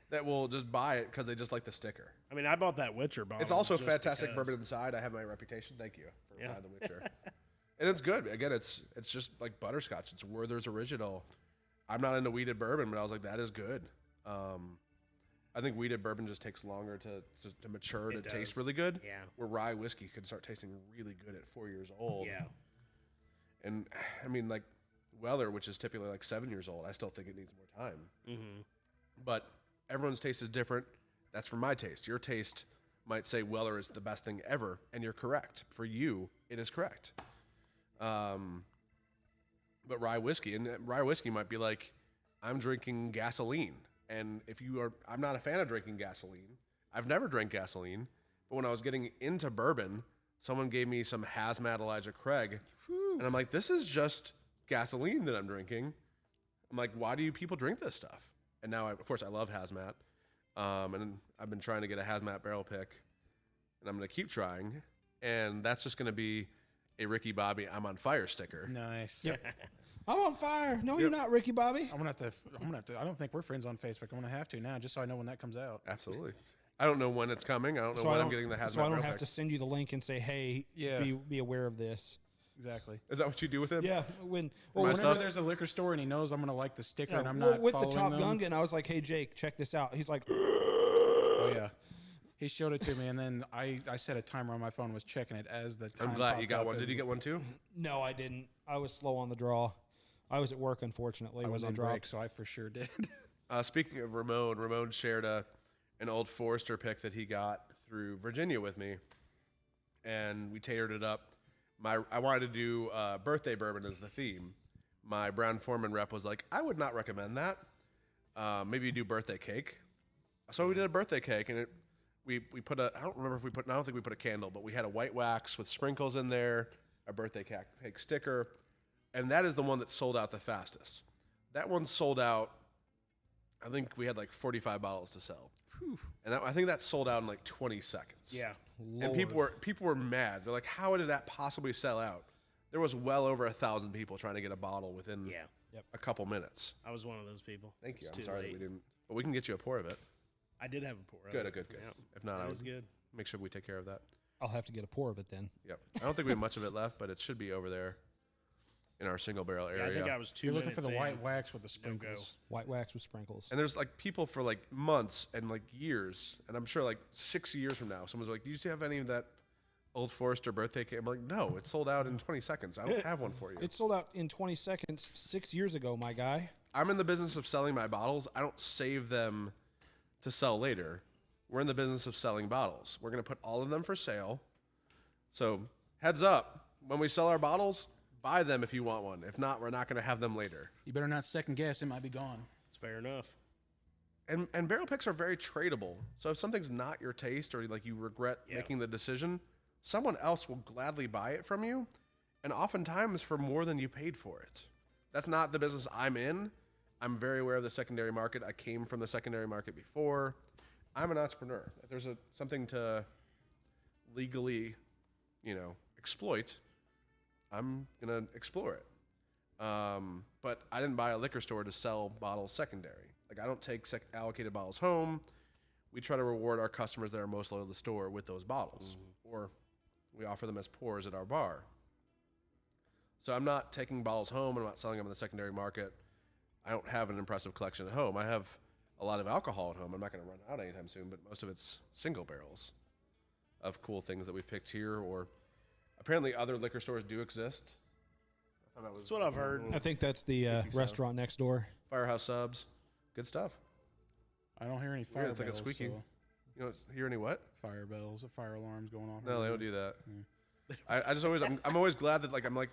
that will just buy it because they just like the sticker.
I mean, I bought that Witcher bottle.
It's also
just
fantastic
because.
bourbon inside. I have my reputation. Thank you for
Yeah.
buying the Witcher. And it's good. Again, it's just like butterscotch. It's Werther's original. I'm not into weeded bourbon, but I was like, that is good. I think weeded bourbon just takes longer to mature to taste
does.
really good.
Yeah.
Where rye whiskey can start tasting really good at 4 years old.
Yeah.
And I mean, like Weller, which is typically like 7 years old, I still think it needs more time.
Mm-hmm.
But everyone's taste is different. That's for my taste. Your taste might say Weller is the best thing ever, and you're correct. For you, it is correct. But rye whiskey might be like, I'm drinking gasoline. And I'm not a fan of drinking gasoline. I've never drank gasoline. But when I was getting into bourbon, someone gave me some hazmat Elijah Craig. And I'm like, this is just gasoline that I'm drinking. I'm like, why do you people drink this stuff? And now, of course, I love hazmat. And I've been trying to get a hazmat barrel pick. And I'm going to keep trying. And that's just going to be a Ricky Bobby I'm on fire sticker.
Nice.
Yep. I'm on fire. No, you're not, Ricky Bobby.
I'm gonna have to. I don't think we're friends on Facebook. I'm gonna have to now, just so I know when that comes out.
Absolutely. I don't know when it's coming. I don't know
So
when I'm getting the hazmat
So I don't
barrel
have
pick.
to send you the link and say, hey,
Yeah.
be aware of this.
Exactly.
Is that what you do with him?
Yeah. When
my
Whenever
stuff?
there's a liquor store and he knows I'm gonna like the sticker
yeah,
and I'm
well,
not
with the
following
Top
them.
Gun, I was like, hey, Jake, check this out. He's like,
Oh yeah. He showed it to me, and then I set a timer on my phone, was checking it as the time
I'm glad you
popped
got
up.
one.
It
Did you
was-
get one too?
no, I didn't. I was slow on the draw. I was at work, unfortunately,
I
when
was
they
on
dropped.
break, so I for sure did.
Speaking of Ramon shared an old Forester pick that he got through Virginia with me, and we tailored it up. I wanted to do birthday bourbon as the theme. My Brown Foreman rep was like, I would not recommend that. Maybe you do birthday cake. So we did a birthday cake, and we put I don't think we put a candle, but we had a white wax with sprinkles in there, a birthday cake sticker, and that is the one that sold out the fastest. That one sold out. I think we had like 45 bottles to sell, and I think that sold out in like 20 seconds.
Yeah.
And people were mad. They're like, "How did that possibly sell out?" There was well over 1,000 people trying to get a bottle within a couple minutes.
I was one of those people.
Thank you.
It's
I'm
too
sorry that
late.
we didn't, but we can get you a pour of it.
I did have a pour.
Good.
Yeah.
If not,
That
I
was
would
good.
make sure we take care of that.
I'll have to get a pour of it then.
Yep. I don't think we have much of it left, but it should be over there in our single barrel area.
Yeah, I think I was 2
You're looking for
minutes
the white
in.
wax with the
No go.
sprinkles.
White wax with sprinkles.
And there's like people for like months and like years, and I'm sure like 6 years from now, someone's like, "Do you have any of that Old Forester birthday cake?" I'm like, "No, it sold out in 20 seconds. I don't have one for you."
It sold out in 20 seconds 6 years ago, my guy.
I'm in the business of selling my bottles. I don't save them to sell later. We're in the business of selling bottles. We're going to put all of them for sale. So heads up, when we sell our bottles, buy them if you want one. If not, we're not going to have them later.
You better not second guess; it might be gone.
It's fair enough.
And barrel picks are very tradable. So if something's not your taste or like you regret making the decision, someone else will gladly buy it from you, and oftentimes for more than you paid for it. That's not the business I'm in. I'm very aware of the secondary market. I came from the secondary market before. I'm an entrepreneur. If there's something to legally, exploit, I'm gonna explore it. But I didn't buy a liquor store to sell bottles secondary. Like I don't take allocated bottles home. We try to reward our customers that are most loyal to the store with those bottles, or we offer them as pours at our bar. So I'm not taking bottles home. I'm not selling them in the secondary market. I don't have an impressive collection at home. I have a lot of alcohol at home. I'm not going to run out anytime soon, but most of it's single barrels of cool things that we've picked here, or apparently other liquor stores do exist. I thought that was
That's what I've heard.
I think that's the restaurant next door.
Firehouse Subs. Good stuff.
I don't hear any
Weird,
fire
it's like a
bells.
squeaking.
So
You don't hear any what?
fire bells, fire alarms going off.
No, they don't do that. I just always, I'm always glad that I'm like,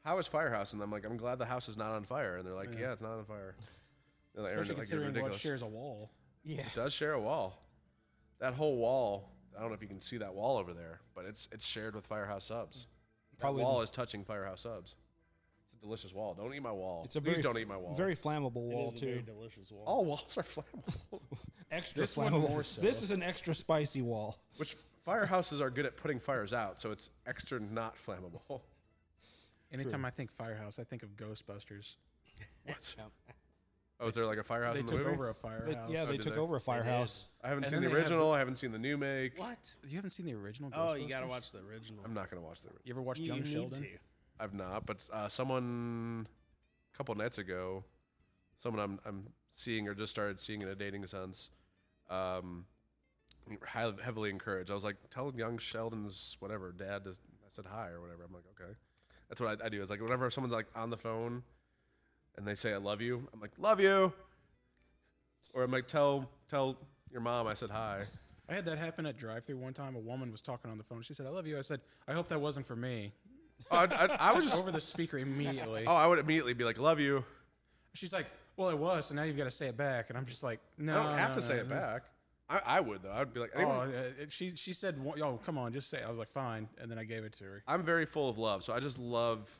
how is Firehouse? And I'm like, I'm glad the house is not on fire. And they're like, yeah, it's not on fire. They're like, Aaron,
Especially
like, you're
considering what
ridiculous.
shares a wall.
Yeah.
It does share a wall. That whole wall, I don't know if you can see that wall over there, but it's shared with Firehouse Subs.
Probably
That wall is touching Firehouse Subs. It's delicious wall. Don't eat my wall.
It's a
Please
very
don't eat my wall.
very flammable wall
It is a very
too.
delicious wall.
All walls are flammable.
Extra
This one
flammable.
more so.
This is an extra spicy wall.
Which firehouses are good at putting fires out, so it's extra not flammable.
Anytime I think firehouse, I think of Ghostbusters.
What? Oh, is there like a firehouse
They
in the
took
movie?
over a firehouse.
Yeah, they
did
took
they?
over a firehouse.
I haven't
And
seen
then
the
they have
original. I haven't seen the new make.
What?
You haven't seen the original Ghostbusters?
Oh, you got to watch the original.
I'm not going to watch the original.
You ever watched
You
Young
need
Sheldon?
to.
I've not, but someone a couple nights ago, someone I'm seeing or just started seeing in a dating sense, heavily encouraged. I was like, tell young Sheldon's whatever dad. I said hi or whatever. I'm like, okay. That's what I do. It's like whenever someone's like on the phone and they say I love you, I'm like, love you. Or I'm like, tell your mom I said hi.
I had that happen at drive-thru one time. A woman was talking on the phone. She said, I love you. I said, I hope that wasn't for me.
Oh, I was just
Over the speaker immediately.
I would immediately be like, love you.
She's like, well, it was, so now you've got to say it back. And I'm just like, no.
I don't have
no,
to say
no,
it
no.
back. I would though. I'd be like,
She said, oh, come on, just say it. I was like, fine. And then I gave it to her.
I'm very full of love, so I just love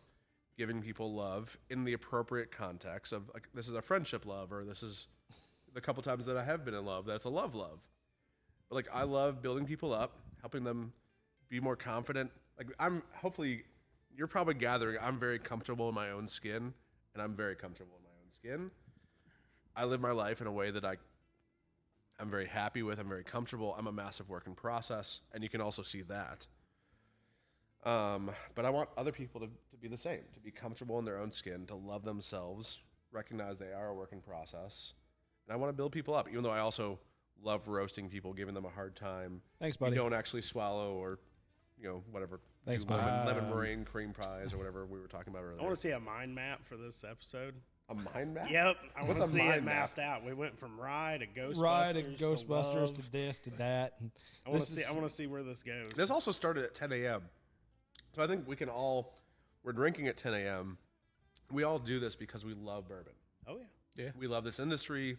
giving people love in the appropriate context of like this is a friendship love, or this is the couple times that I have been in love. That's a love. But like I love building people up, helping them be more confident. Like hopefully you're probably gathering. I'm very comfortable in my own skin, and I'm very comfortable in my own skin. I live my life in a way that I'm very happy with. I'm very comfortable. I'm a massive work in process, and you can also see that. But I want other people to be the same, to be comfortable in their own skin, to love themselves, recognize they are a work in process. And I want to build people up, even though I also love roasting people, giving them a hard time.
Thanks, buddy.
You don't actually swallow or, whatever.
Thanks,
do
buddy.
lemon meringue, cream pies, or whatever we were talking about earlier.
I want to see a mind map for this episode.
A mind map?
Yep, I want
What's
to
a
see it
mind map?
mapped out. We went from Rye to Ghostbusters.
Ride to Ghostbusters
love.
to this to that. And
I want to
this
see.
is-
I want to see where this goes.
This also started at 10 a.m. So I think we're drinking at 10 a.m. We all do this because we love bourbon.
Oh yeah.
We love this industry.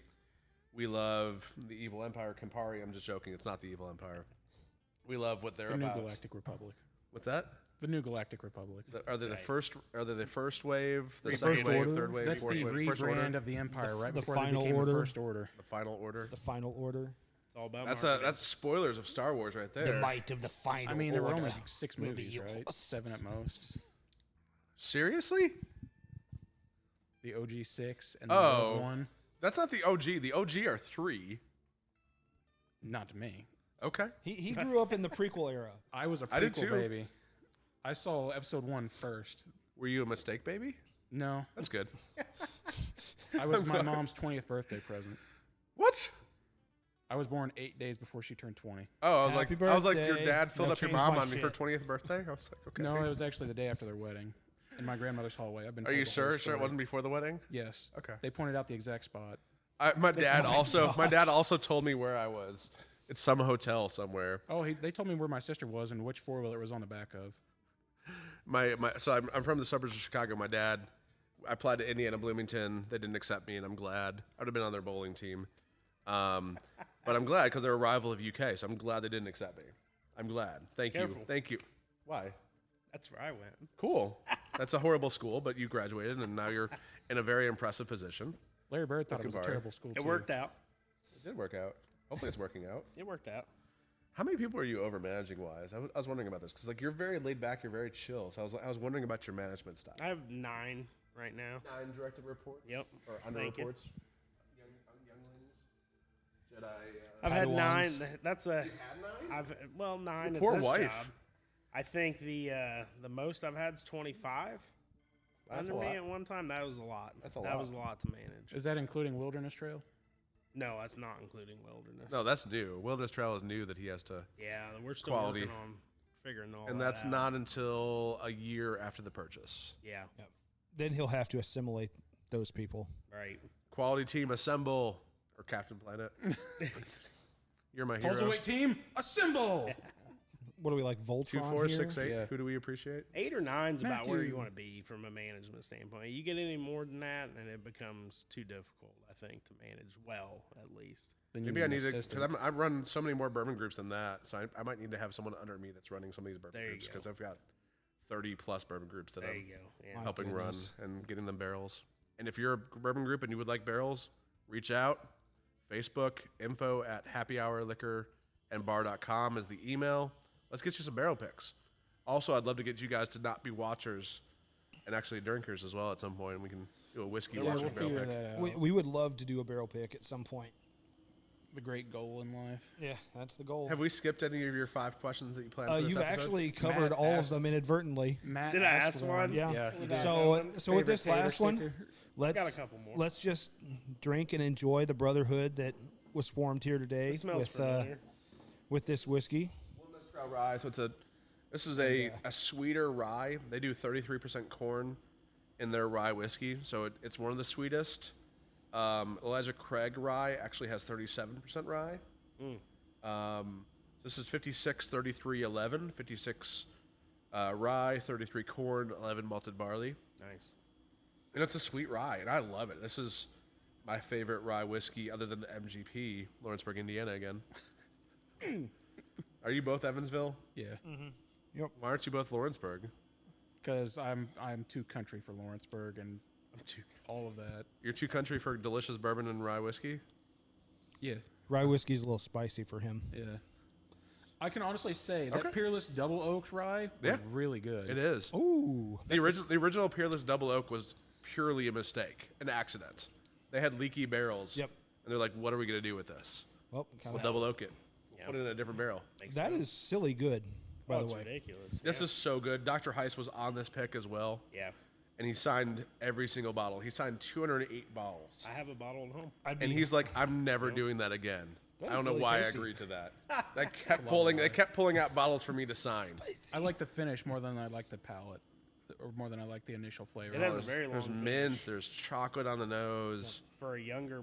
We love the evil empire, Campari. I'm just joking. It's not the evil empire. We love what they're
The New
about.
Galactic Republic.
What's that?
The New Galactic Republic.
Are they the first? Are they the first wave? The
First
second wave?
order?
Third wave?
That's
Fourth
the
wave? First order?
rebrand of the Empire right
the
before they
final
became
order.
the First Order.
The final order.
the final order.
It's all about
That's
marketing.
that's spoilers of Star Wars right there.
might of the final
I mean, there were
order
only like 6
will be
movies,
yours.
right? 7 at most.
Seriously?
The OG 6 and the
Oh.
Rogue One.
That's not the OG. The OG are 3.
Not to me.
Okay.
He grew up in the prequel era.
I was a
I did
prequel
too.
baby. I saw episode 1 first.
Were you a mistake, baby?
No,
That's good.
I was my mom's 20th birthday present.
What?
I was born 8 days before she turned 20.
Oh, I was
Happy
like, your
birthday.
dad filled
No,
up your
change
mom
my
on her
shit.
20th birthday. I was like, okay.
No, it was actually the day after their wedding in my grandmother's hallway. I've been.
Are
told
you
the whole
sure? Sure,
story.
it wasn't before the wedding.
Yes.
Okay.
They pointed out the exact spot.
My dad also told me where I was. It's some hotel somewhere.
Oh, they told me where my sister was and which 4-wheeler it was on the back of.
So I'm from the suburbs of Chicago. My dad, I applied to Indiana Bloomington. They didn't accept me, and I'm glad. I would have been on their bowling team. But I'm glad because they're a rival of UK, so I'm glad they didn't accept me. I'm glad. Thank
Careful.
you. Thank you. Why?
That's where I went.
Cool. That's a horrible school, but you graduated, and now you're in a very impressive position.
Larry Bird thought it was a
Campari.
terrible school
It
too.
worked out.
It did work out. Hopefully it's working out.
It worked out.
How many people are you over managing wise? I was wondering about this because like you're very laid back, you're very chill. So I was wondering about your management style.
I have 9 right now.
9 directed reports.
Yep.
Or under
Thank you.
reports. Younglings. Jedi.
I've had
Padawans.
9. That's a.
Had 9?
9
Your
at
poor
this
wife.
job. I think the most I've had is 25
That's
under
a
me
lot.
at one time. That was a lot.
That's a
That
lot.
was a lot to manage.
Is that including Wilderness Trail?
No, that's not including wilderness.
No, that's new. Wilderness Trail is new that he has to,
Yeah, we're still
Quality.
working on figuring all
and
that
that's
out.
not until a year after the purchase.
Yeah,
Then he'll have to assimilate those people.
right.
Quality team assemble, or Captain Planet. You're my hero.
Poselwait team, assemble!
What are we like,
2,
Voltron
4,
here?
6, 8.
Yeah.
Who do we appreciate?
8 or 9's about where you
Matthew.
want to be from a management standpoint. You get any more than that, and it becomes too difficult, I think, to manage well, at least.
Then you
Maybe I
an
need to, because
assistant.
I run so many more bourbon groups than that. So I might need to have someone under me that's running some of these bourbon
There you
groups
go.
because I've got 30 plus bourbon groups that
There
I'm
you go. Yeah.
helping
goodness.
run and getting them barrels. And if you're a bourbon group and you would like barrels, reach out. Facebook, info@happyhourliquorandbar.com is the email. Let's get you some barrel picks. Also, I'd love to get you guys to not be watchers and actually drinkers as well at some point. We can do a whiskey
Yeah,
watchers
we'll
barrel
figure
pick.
that out.
We would love to do a barrel pick at some point.
The great goal in life.
Yeah, that's the goal.
Have we skipped any of your 5 questions that you planned for this
You've
episode?
actually covered
Matt
all of
asked-
them inadvertently.
Matt
Did I
asked
ask one?
Yeah.
Yeah. he did.
So with this
Favorite
last
Taylor
one,
sticker?
let's
Got a couple more.
let's just drink and enjoy the brotherhood that was formed here today
It smells familiar.
with this whiskey.
Willis Trout rye. So this is a sweeter rye. They do 33% corn in their rye whiskey, so it's one of the sweetest. Elijah Craig rye actually has 37% rye. This is 56, 33, 11. 56 rye, 33 corn, 11 malted barley.
Nice.
And it's a sweet rye, and I love it. This is my favorite rye whiskey other than the MGP, Lawrenceburg, Indiana again. Are you both Evansville?
Yeah.
Why aren't you both Lawrenceburg?
Because I'm too country for Lawrenceburg and all of that.
You're too country for delicious bourbon and rye whiskey?
Yeah.
Rye whiskey's a little spicy for him.
Yeah. I can honestly say that
Okay.
Peerless Double Oaks rye was
Yeah.
really good.
It is.
Ooh,
The original Peerless Double Oak was purely a mistake, an accident. They had leaky barrels.
Yep.
And they're like, what are we going to do with this?
well,
We'll double oak it.
Yeah.
Put it in a different barrel.
Makes
that
sense.
is silly good, by
Oh,
the
it's
way.
ridiculous.
This is so good. Dr. Heiss was on this pick as well,
Yeah.
and he signed every single bottle. He signed 208 bottles.
I have a bottle at home.
And he's like, I'm never doing that again.
That
I
is
don't know
really
why
tasty.
I agreed to that. They kept pulling out bottles for me to sign.
I like the finish more than I like the palate, or more than I like the initial flavor.
It has a very long
There's
finish.
mint, there's chocolate on the nose.
For a younger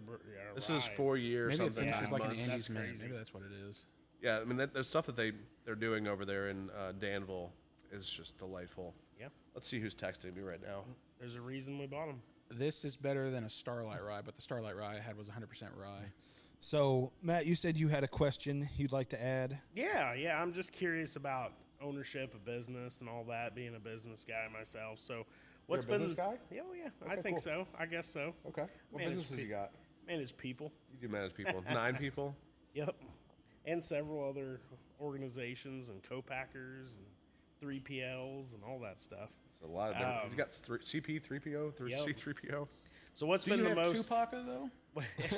This
rye,
is 4 years,
Maybe it
something.
finishes
Yeah.
like an
months.
Andy's
That's
mint.
crazy.
Maybe that's what it is.
Yeah, I mean, there's stuff that they're doing over there in Danville is just delightful.
Yeah.
Let's see who's texting me right now.
There's a reason we bought them.
This is better than a Starlight rye, but the Starlight rye I had was 100% rye.
So, Matt, you said you had a question you'd like to add.
Yeah. I'm just curious about ownership of business and all that, being a business guy myself. So, what's
You're a business
been?
guy?
Yeah, I
Okay,
think
cool.
so. I guess so.
Okay. What
Manage
businesses you got?
Manage people.
You do manage people. 9 people?
Yep. And several other organizations and co-packers and 3PLs and all that stuff.
It's a lot of different. You got CP, 3PO,
Yep.
C3PO.
So what's
Do
been
you
the
have
most?
Tupac though?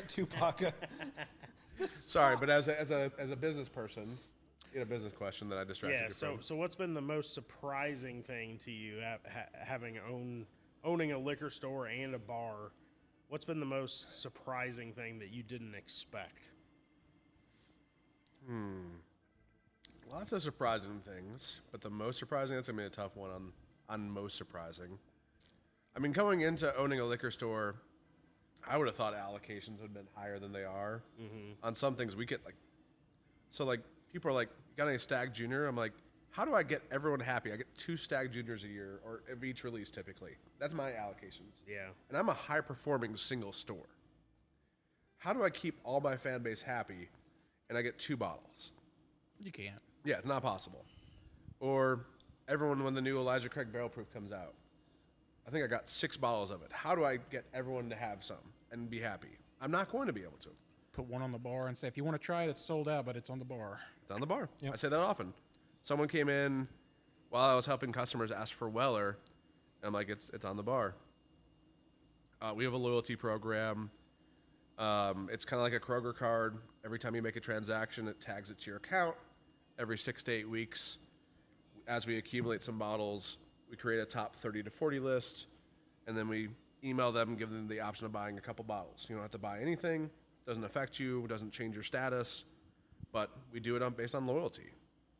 Tupac.
Sorry, but as a business person, you had a business question that I distracted
Yeah.
you
So
from.
so what's been the most surprising thing to you owning a liquor store and a bar? What's been the most surprising thing that you didn't expect?
Lots of surprising things, but the most surprising, that's going to be a tough one on most surprising. I mean, coming into owning a liquor store, I would have thought allocations would have been higher than they are. On some things, we get people are like, you got any Stag Junior? I'm like, how do I get everyone happy? I get 2 Stag Juniors a year, or of each release typically. That's my allocations.
Yeah.
And I'm a high-performing single store. How do I keep all my fan base happy, and I get 2 bottles?
You can't.
Yeah, it's not possible. Or everyone, when the new Elijah Craig Barrel Proof comes out, I think I got 6 bottles of it. How do I get everyone to have some and be happy? I'm not going to be able to.
Put one on the bar and say, if you want to try it, it's sold out, but it's on the bar.
It's on the bar.
Yep.
I say that often. Someone came in while I was helping customers ask for Weller, and I'm like, it's on the bar. We have a loyalty program. It's kind of like a Kroger card. Every time you make a transaction, it tags it to your account. Every 6 to 8 weeks, as we accumulate some bottles, we create a top 30 to 40 list, and then we email them and give them the option of buying a couple bottles. You don't have to buy anything. Doesn't affect you. Doesn't change your status. But we do it based on loyalty.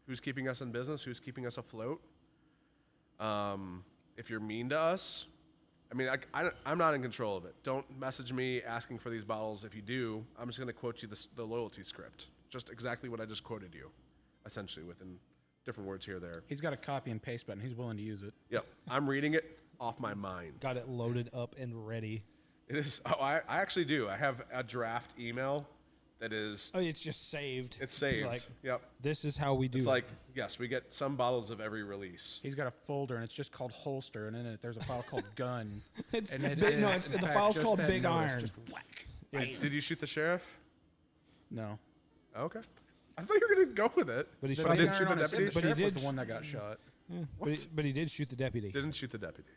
Who's keeping us in business? Who's keeping us afloat? If you're mean to us, I mean, I'm not in control of it. Don't message me asking for these bottles. If you do, I'm just going to quote you the loyalty script. Just exactly what I just quoted you, essentially, within different words here or there.
He's got a copy and paste button. He's willing to use it.
Yep. I'm reading it off my mind.
Got it loaded up and ready.
It is. Oh, I actually do. I have a draft email that is.
Oh, it's just saved.
It's saved.
Like,
Yep.
this is how we do
It's
it.
like, yes, we get some bottles of every release.
He's got a folder, and it's just called holster, and in it there's a file called gun.
It's
and it
big- no,
is,
it's,
in
the
fact,
file's
just
called
that
Big
notice,
Iron.
just whack.
Did you shoot the sheriff?
No.
Okay. I thought you were going to go with it.
But he
Then
shot-
you didn't
Big
shoot
Iron
the
on his hip,
deputy?
the
But he
sheriff was
did
the one that got shot.
but he did shoot the deputy.
Didn't shoot the deputy.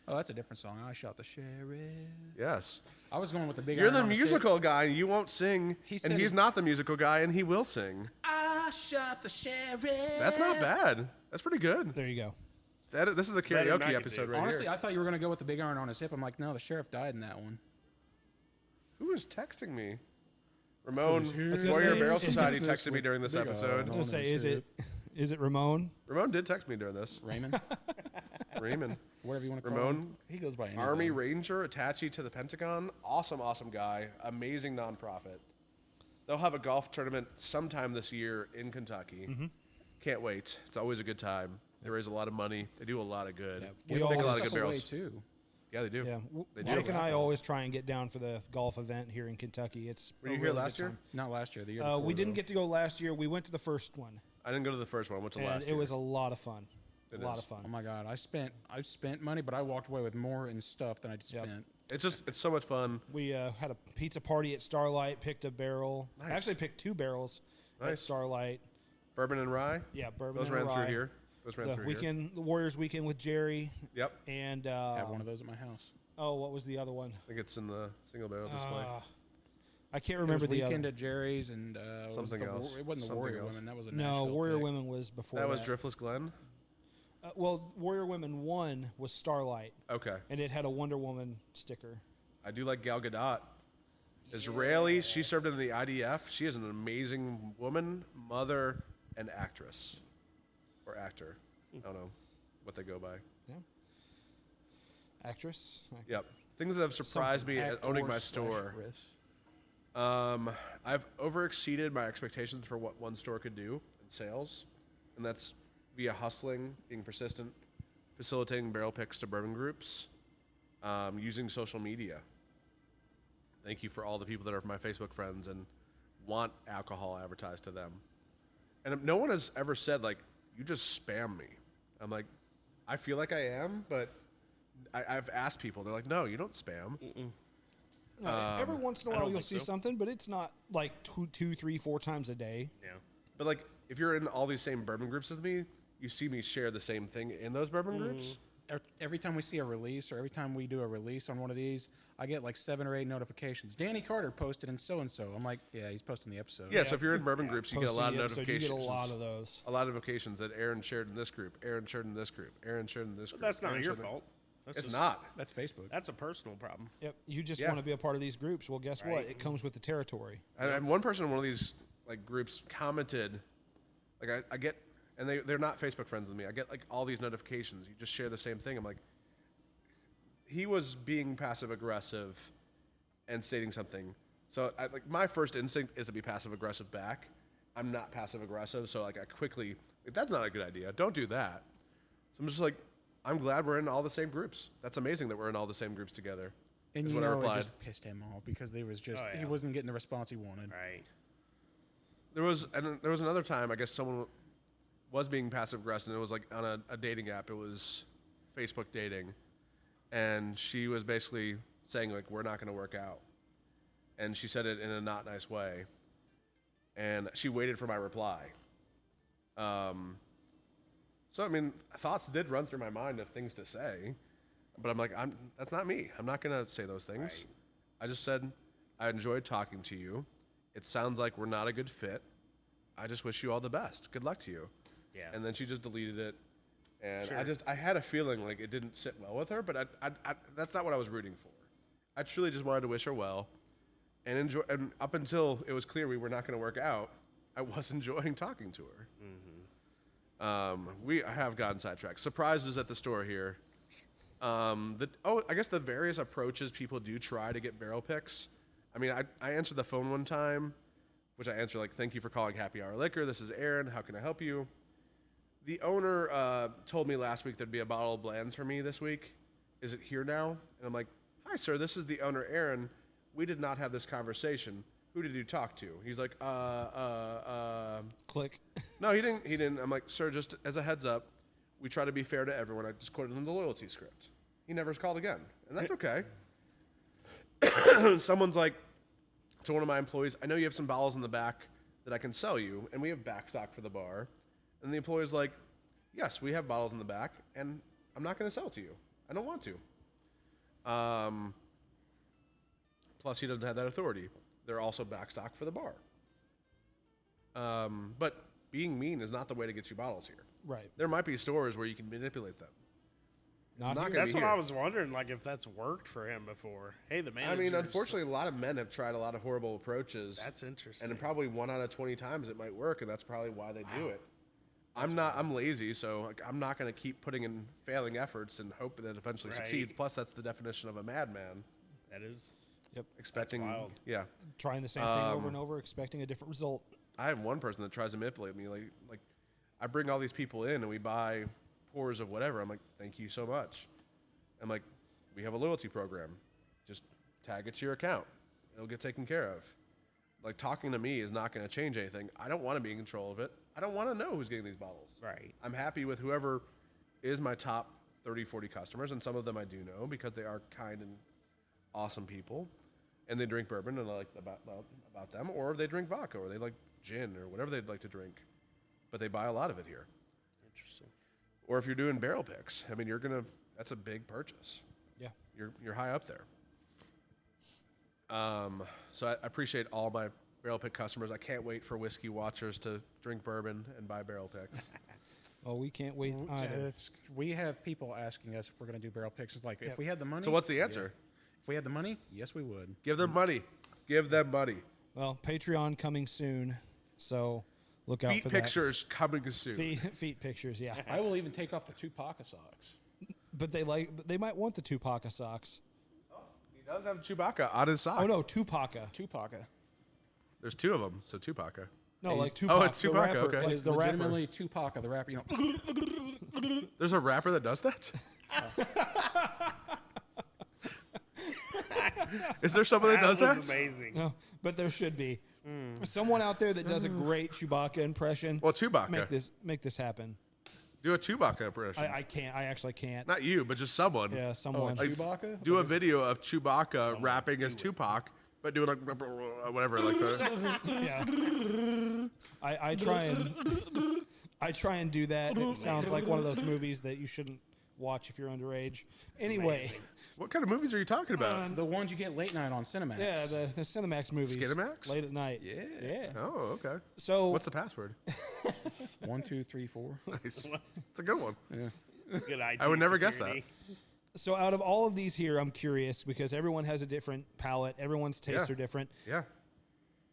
Oh, that's a different song. I shot the sheriff.
Yes.
I was going with the big.
You're
iron
the
on his
musical guy, and you won't sing.
He
And
said
he's
it-
not the musical guy, and he will sing.
I shot the sheriff.
That's not bad. That's pretty good.
There you go.
This is the
better than I
karaoke
could
episode
do.
right
Honestly,
here.
I thought you were gonna go with the big iron on his hip. I'm like, no, the sheriff died in that one.
Who was texting me? Ramon,
was
Warrior
say-
Barrel
is
Society
this
texted me during this
big iron
episode.
I was gonna say, is it Ramon?
Ramon did text me during this.
Raymond,
Raymond.
whatever you want to call
Ramon,
him. He goes by anything.
Army Ranger, attaché to the Pentagon. Awesome guy. Amazing nonprofit. They'll have a golf tournament sometime this year in Kentucky. Can't wait. It's always a good time. They raise a lot of money. They do a lot of good.
We
They make a lot of
Stuff
good
away,
barrels.
too.
Yeah, they do.
Yeah,
They
Jake
do.
and I always try and get down for the golf event here in Kentucky. It's
Were
a
you here
really
last
good
year?
time.
Not last year. The year
We
before,
didn't
though.
get to go last year. We went to the first one,
I didn't go to the first one. I went to
and
last
it
year.
was a lot of fun.
It
A lot
is.
of fun.
Oh my god, I spent money, but I walked away with more in stuff than I spent.
It's so much fun.
We had a pizza party at Starlight. Picked a barrel.
Nice.
Actually, picked 2 barrels at
Nice.
Starlight.
Bourbon and rye.
Yeah, bourbon
Those
and
ran
rye.
through here. Those ran
The
through
weekend, the Warriors weekend with Jerry,
here. Yep.
and
I have one of those at my house.
oh, what was the other one?
I think it's in the single barrel display.
I can't
It was
remember the other.
weekend at Jerry's and
Something else.
It wasn't the
Something
Warrior
else.
Women. That was a
No,
Nashville
Warrior
pick.
Women was before
That was Driftless Glen.
Well, Warrior Women 1 was Starlight,
Okay.
and it had a Wonder Woman sticker.
I do like Gal Gadot. Israeli. She served in the IDF. She is an amazing woman, mother, and actress. Or actor. I don't know what they go by.
Yeah. Actress.
Yep. Things that have surprised me at owning my store. I've overexceeded my expectations for what one store could do in sales, and that's via hustling, being persistent, facilitating barrel picks to bourbon groups, using social media. Thank you for all the people that are my Facebook friends and want alcohol advertised to them. And no one has ever said, like, you just spam me. I'm like, I feel like I am, but I've asked people. They're like, no, you don't spam.
No, every once in a
I
while
don't
you'll
think
see
so.
something, but it's not like two, 3, 4 times a day.
Yeah.
But like, if you're in all these same bourbon groups with me, you see me share the same thing in those bourbon groups.
Every time we see a release or every time we do a release on one of these, I get like 7 or 8 notifications. Danny Carter posted in so and so. I'm like, yeah, he's posting the episode.
Yeah, so if you're in bourbon groups, you get a
Posting
lot of
the episode,
notifications.
You get a lot of those.
A lot of notifications that Aaron shared in this group, Aaron shared in this group, Aaron shared in this group.
That's not
Aaron
your
shared in-
fault. That's
It's
just-
not.
That's Facebook.
That's a personal problem.
Yep. You just
Yeah.
want to be a part of these groups. Well, guess what?
Right.
It comes with the territory.
And one person in one of these like groups commented, like I get, and they're not Facebook friends with me. I get like all these notifications. You just share the same thing. I'm like, he was being passive aggressive and stating something. So like my first instinct is to be passive aggressive back. I'm not passive aggressive, so like I quickly, like, that's not a good idea. Don't do that. So I'm just like, I'm glad we're in all the same groups. That's amazing that we're in all the same groups together.
And
is
you
what I
know, it
replied.
just pissed him off because he
yeah.
wasn't getting the response he wanted.
Right.
There was another time, I guess someone was being passive aggressive, and it was like on a dating app. It was Facebook dating, and she was basically saying like, we're not going to work out, and she said it in a not nice way, and she waited for my reply. So I mean, thoughts did run through my mind of things to say, but I'm like, that's not me. I'm not going to say those things.
Right.
I just said, I enjoyed talking to you. It sounds like we're not a good fit. I just wish you all the best. Good luck to you.
Yeah.
And then she just deleted it. And
Sure.
I had a feeling like it didn't sit well with her, but I that's not what I was rooting for. I truly just wanted to wish her well and enjoy. And up until it was clear we were not going to work out, I was enjoying talking to her. We have gotten sidetracked. Surprises at the store here. I guess the various approaches people do try to get barrel picks. I mean, I answered the phone one time, which I answered like, "Thank you for calling Happy Hour Liquor. This is Aaron. How can I help you?" The owner told me last week there'd be a bottle of Blands for me this week. Is it here now? And I'm like, "Hi, sir. This is the owner, Aaron. We did not have this conversation. who did you talk to? He's like,
Click.
no, he didn't. I'm like, sir, just as a heads up, we try to be fair to everyone. I just quoted him the loyalty script. He never called again, and that's okay. Someone's like, to one of my employees, I know you have some bottles in the back that I can sell you, and we have back stock for the bar. And the employee's like, yes, we have bottles in the back, and I'm not going to sell to you. I don't want to. Plus, he doesn't have that authority. They're also back stock for the bar. But being mean is not the way to get you bottles here.
Right.
There might be stores where you can manipulate them.
Not
not
here.
gonna
That's
be
what
here.
I was wondering, like if that's worked for him before. Hey, the manager.
I mean, unfortunately, a lot of men have tried a lot of horrible approaches.
That's interesting.
And probably 1 out of 20 times it might work, and that's probably why they do it. I'm lazy, so like, I'm not going to keep putting in failing efforts and hope that it eventually
Right.
succeeds. Plus, that's the definition of a madman.
That is.
Yep.
Expecting,
wild.
yeah.
Trying the same thing over and over, expecting a different result.
I have one person that tries to manipulate me. Like I bring all these people in, and we buy pours of whatever. I'm like, thank you so much. I'm like, we have a loyalty program. Just tag it to your account. It'll get taken care of. Like, talking to me is not going to change anything. I don't want to be in control of it. I don't want to know who's getting these bottles.
Right.
I'm happy with whoever is my top 30, 40 customers, and some of them I do know because they are kind and awesome people, and they drink bourbon, and I like about them, or they drink vodka, or they like gin, or whatever they'd like to drink. But they buy a lot of it here.
Interesting.
Or if you're doing barrel picks, I mean, that's a big purchase.
Yeah.
You're high up there. So I appreciate all my barrel pick customers. I can't wait for whiskey watchers to drink bourbon and buy barrel picks.
Well, we can't wait either.
We have people asking us if we're going to do barrel picks. It's like, if we had the money.
So what's the answer?
If we had the money, yes, we would.
Give them money. Give them money.
Well, Patreon coming soon, so look out
Feet
for
pictures coming soon.
that. Feet pictures, yeah.
I will even take off the 2 pocket socks.
But they might want the Tupaca socks.
He does have Chewbacca on his sock.
Oh no, Tupaca.
2 pocket.
There's 2 of them, so Chewbacca.
No, like
He's-
Tupac.
Oh, it's
the
Tupac,
rapper,
okay.
Like
It's
the rapper.
legitimately 2 pocket, the rapper. You know,
There's a rapper that does that? Is there someone that does
was
that?
amazing.
No, but there should be someone out there that does a great Chewbacca impression.
Well, Chewbacca.
Make this happen.
Do a Chewbacca impression.
I can't. I actually can't.
Not you, but just someone.
Yeah, someone.
Like,
Chewbacca?
Do a video of Chewbacca rapping as Tupac, but doing like whatever, like the.
Yeah. I try and do that. It sounds like one of those movies that you shouldn't watch if you're underage. Anyway,
What kind of movies are you talking about?
the ones you get late night on Cinemax.
yeah, the Cinemax movies.
Skinemax?
Late at night.
Yeah.
Yeah.
Oh, okay.
So
What's the password?
1, 2, 3, 4.
Nice. It's a good one.
Good IT
I would never guess
security.
So out of all of these here, I'm curious because everyone has a different palate. Everyone's tastes
Yeah.
are different.
Yeah.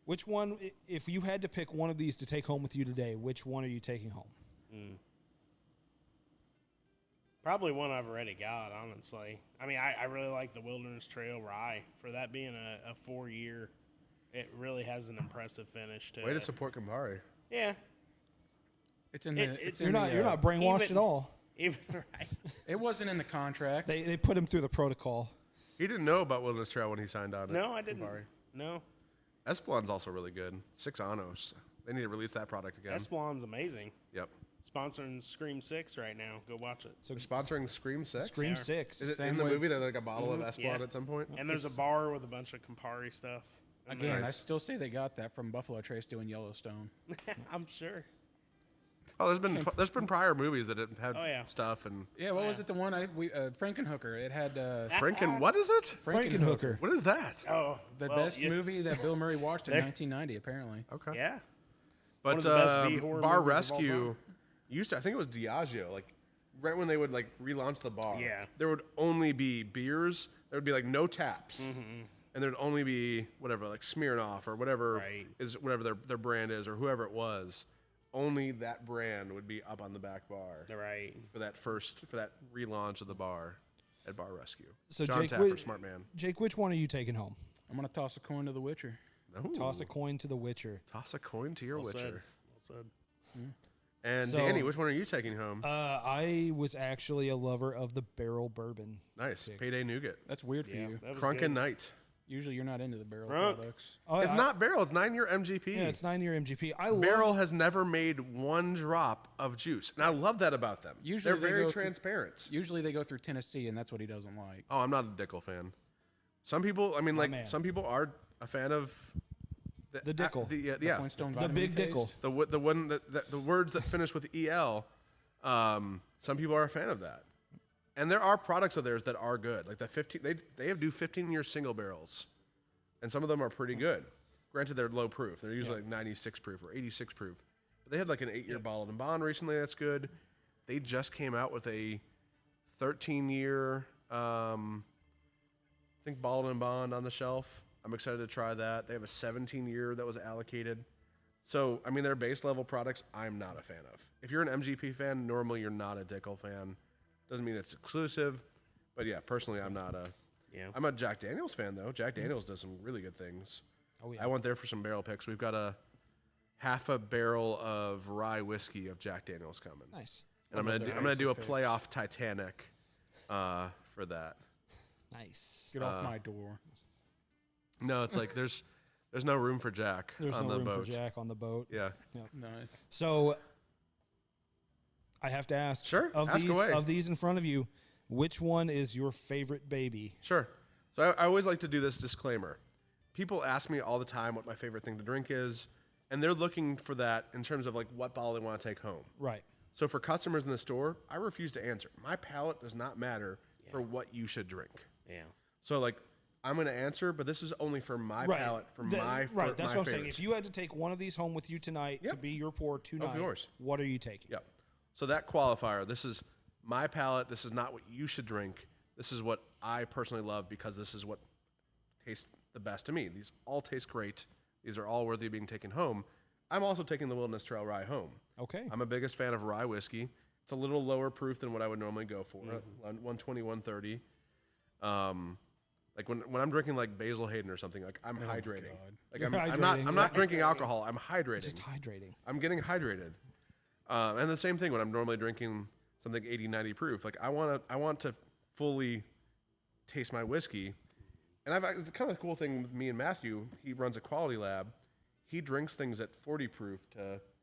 Which one, if you had to pick one of these to take home with you today, which one are you taking home?
Probably one I've already got, honestly. I mean, I really like the Wilderness Trail Rye. For that being a 4-year, it really has an impressive finish to
Way
it.
to support Campari.
Yeah.
It's in
It-
the.
it-
It's
You're
in
not
the,
you're not brainwashed
even-
at all.
Even right.
It wasn't in the contract.
They put him through the protocol.
He didn't know about Wilderness Trail when he signed on.
No,
at
I didn't.
Campari.
No.
Esplan's also really good. 6 Anos. They need to release that product again.
Esplan's amazing.
Yep.
Sponsoring Scream 6 right now. Go watch it.
So
They're sponsoring Scream 6.
Scream
Yeah.
6.
Is it
Same
in the
way-
movie? There's like a bottle of Esplan
Yeah.
at some point.
And there's a bar with a bunch of Campari stuff. in
Again,
Nice.
I still say they got that from Buffalo Trace doing Yellowstone.
there. I'm sure.
Oh, there's been prior movies that have had
Oh, yeah.
stuff and
Yeah, what was it? The one Frankenhooker. It had
Franken. What is it?
Frankenhooker.
What is that?
Oh,
the
well,
best
you-
movie that Bill Murray watched in
There-
1990. Apparently,
Okay.
Yeah.
But
One of the best B-horror
Bar
movies of all
Rescue
time.
used to. I think it was Diageo. Like right when they would like relaunch the bar.
Yeah.
There would only be beers. There would be like no taps.
Mm-hmm.
And there'd only be whatever, like Smirnoff or whatever
Right.
is whatever their brand is or whoever it was. Only that brand would be up on the back bar
Right.
for that relaunch of the bar at Bar Rescue.
So
John
Jake,
Taffer, smart man.
Jake, which one are you taking home?
I'm gonna toss a coin to The Witcher.
Ooh.
Toss a coin to The Witcher.
Toss a coin to your
Well
Witcher.
said. Well said.
And
So-
Danny, which one are you taking home?
I was actually a lover of the barrel bourbon.
Nice.
pick.
Payday Nougat.
That's weird for
Yeah,
you.
that was
Crunkin'
good.
Night.
Usually you're not into the barrel
Drunk.
products.
Oh,
It's not barrel. It's 9-year MGP.
Yeah, it's 9-year MGP.
Barrel has never made one drop of juice, and I love that about them.
Usually
they're
they
very
go through-
transparent.
Usually they go through Tennessee, and that's what he doesn't like.
Oh, I'm not a Dickel fan. Some people, I mean, like
man.
some people are a fan of
The Dickel.
yeah,
Flintstone
The
vitamin
big
taste.
Dickel.
the one that the words that finish with EL. Some people are a fan of that, and there are products of theirs that are good. Like the 15, they do 15-year single barrels, and some of them are pretty good. Granted, they're low proof. They're usually like 96 proof or 86 proof. But they had like an 8-year bottled and bond recently. That's good. They just came out with a 13-year, I think bottled and bond on the shelf. I'm excited to try that. They have a 17-year that was allocated. So, I mean, their base level products, I'm not a fan of. If you're an MGP fan, normally you're not a Dickel fan. Doesn't mean it's exclusive, but yeah, personally, I'm not a.
Yeah.
I'm a Jack Daniels fan though. Jack Daniels does some really good things.
Oh, yeah.
I went there for some barrel picks. We've got a half a barrel of rye whiskey of Jack Daniels coming,
Nice.
and I'm gonna do a playoff Titanic for that.
Nice.
Get off my door.
No, it's like there's no room for Jack
There's
on
no
the
room
boat.
for Jack on the boat.
Yeah.
Nice.
So I have to ask.
Sure,
Of
ask
these,
away.
Of these in front of you, which one is your favorite baby?
Sure. So I always like to do this disclaimer. People ask me all the time what my favorite thing to drink is, and they're looking for that in terms of like what bottle they want to take home.
Right.
So for customers in the store, I refuse to answer. My palate does not matter for what you should drink.
Yeah.
So like I'm going to answer, but this is only for my
Right.
palate, for
That-
my
right.
for
That's
my
what I'm saying.
favorites.
If you had to take one of these home with you tonight to
Yep.
be your pour tonight,
yours.
what are you taking?
Yep. So that qualifier, this is my palate. This is not what you should drink. This is what I personally love because this is what tastes the best to me. These all taste great. These are all worthy of being taken home. I'm also taking the Wilderness Trail Rye home.
Okay.
I'm a biggest fan of rye whiskey. It's a little lower proof than what I would normally go for, 120, 130. Like when I'm drinking like Basil Hayden or something, like I'm hydrating. Like
You're
I'm
hydrating.
not drinking alcohol. I'm hydrating.
Just hydrating.
I'm getting hydrated. And the same thing when I'm normally drinking something 80, 90 proof. Like I want to fully taste my whiskey. And the kind of cool thing with me and Matthew, he runs a quality lab. He drinks things at 40 proof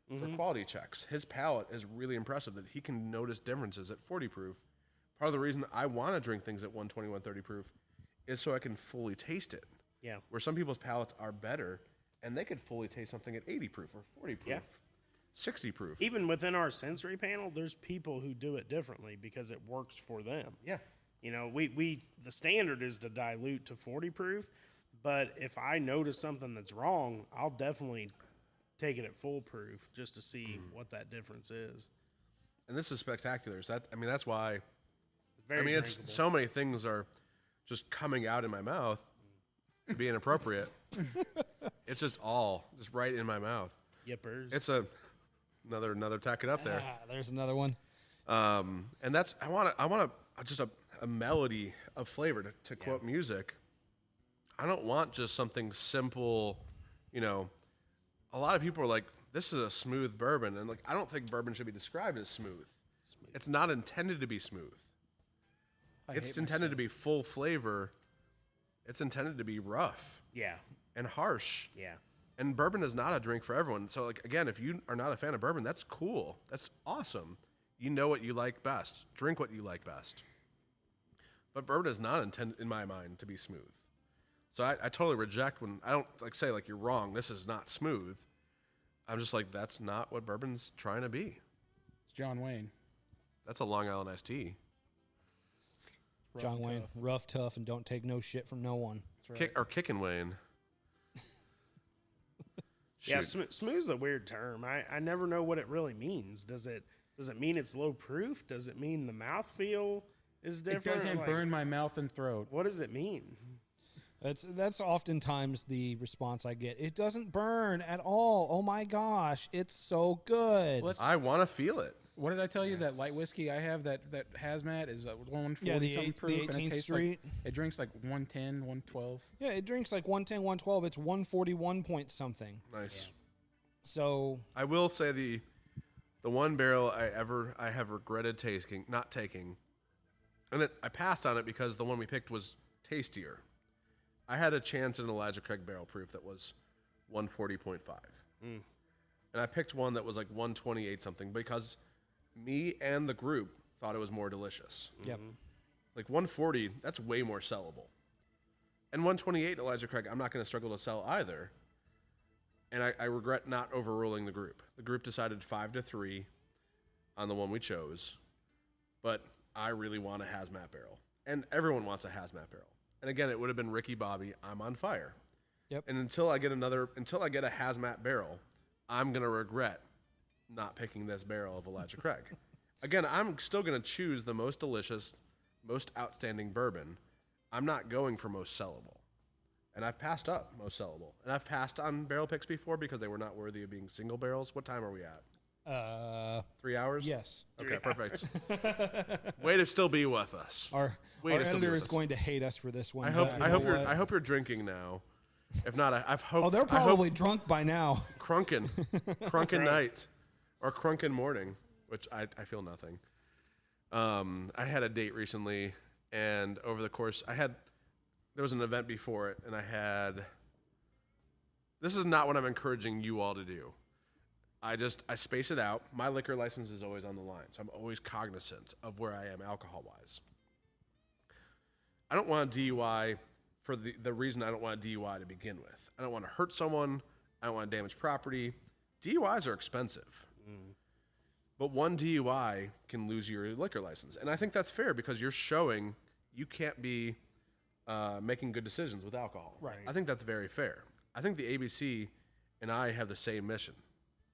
for quality checks. His palate is really impressive that he can notice differences at 40 proof. Part of the reason I want to drink things at 120, 130 proof is so I can fully taste it.
Yeah.
Where some people's palates are better and they could fully taste something at 80 proof or 40 proof,
Yeah.
60 proof.
Even within our sensory panel, there's people who do it differently because it works for them.
Yeah.
You know, we the standard is to dilute to 40 proof, but if I notice something that's wrong, I'll definitely take it at full proof just to see what that difference is.
And this is spectacular. So that's why.
Very
it's
drinkable.
so many things are just coming out in my mouth to be inappropriate. It's just right in my mouth.
Yippers.
It's another tack it up there.
There's another one.
And that's I want just a melody of flavor to quote music. I don't want just something simple, a lot of people are like, this is a smooth bourbon, and like I don't think bourbon should be described as smooth. It's not intended to be smooth. It's intended to be full flavor. It's intended to be rough
yeah.
and harsh.
Yeah.
And bourbon is not a drink for everyone. So, like, again, if you are not a fan of bourbon, that's cool. That's awesome. You know what you like best. Drink what you like best. But bourbon is not intended, in my mind, to be smooth. So I totally reject when I don't say you're wrong. This is not smooth. I'm just like, that's not what bourbon's trying to be.
It's John Wayne.
That's a Long Island iced tea.
Rough
John
and
Wayne,
tough.
rough, tough, and don't take no shit from no one.
That's right.
Kickin' Wayne.
Yeah,
Shoot.
smooth's a weird term. I never know what it really means. Does it mean it's low proof? Does it mean the mouthfeel is
It
different?
doesn't
Like,
burn my mouth and throat.
What does it mean?
That's oftentimes the response I get. It doesn't burn at all. Oh my gosh, it's so good.
Let's-
I want to feel it.
What did I tell you? That light whiskey I have, that hazmat, is 140
Yeah, the
something proof, and
18th
it tastes
Street.
like it drinks like 110, 112.
Yeah, it drinks like 110, 112. It's 141 point something.
Nice.
So
I will say the one barrel I have regretted not taking, and I passed on it because the one we picked was tastier. I had a chance at an Elijah Craig barrel proof that was 140.5. And I picked one that was like 128 something because me and the group thought it was more delicious.
Yep.
Like 140, that's way more sellable. And 128 Elijah Craig, I'm not going to struggle to sell either. And I regret not overruling the group. The group decided 5-3 on the one we chose. But I really want a hazmat barrel. And everyone wants a hazmat barrel. And again, it would have been Ricky Bobby, I'm on fire.
Yep.
And until I get a hazmat barrel, I'm going to regret not picking this barrel of Elijah Craig. Again, I'm still going to choose the most delicious, most outstanding bourbon. I'm not going for most sellable. And I've passed up most sellable. And I've passed on barrel picks before because they were not worthy of being single barrels. What time are we at? 3 hours?
Yes.
Okay, perfect. Way to still be with us.
Our editor is going to hate us for this one.
I hope you're drinking now. If not, I hope.
Oh, they're probably drunk by now.
Crunkin night or crunkin morning, which I feel nothing. I had a date recently, and over the course, there was an event before it, and this is not what I'm encouraging you all to do. I space it out. My liquor license is always on the line, so I'm always cognizant of where I am alcohol-wise. I don't want a DUI for the reason I don't want a DUI to begin with. I don't want to hurt someone. I don't want to damage property. DUIs are expensive. But one DUI can lose your liquor license. And I think that's fair because you're showing you can't be making good decisions with alcohol.
Right.
I think that's very fair. I think the ABC and I have the same mission,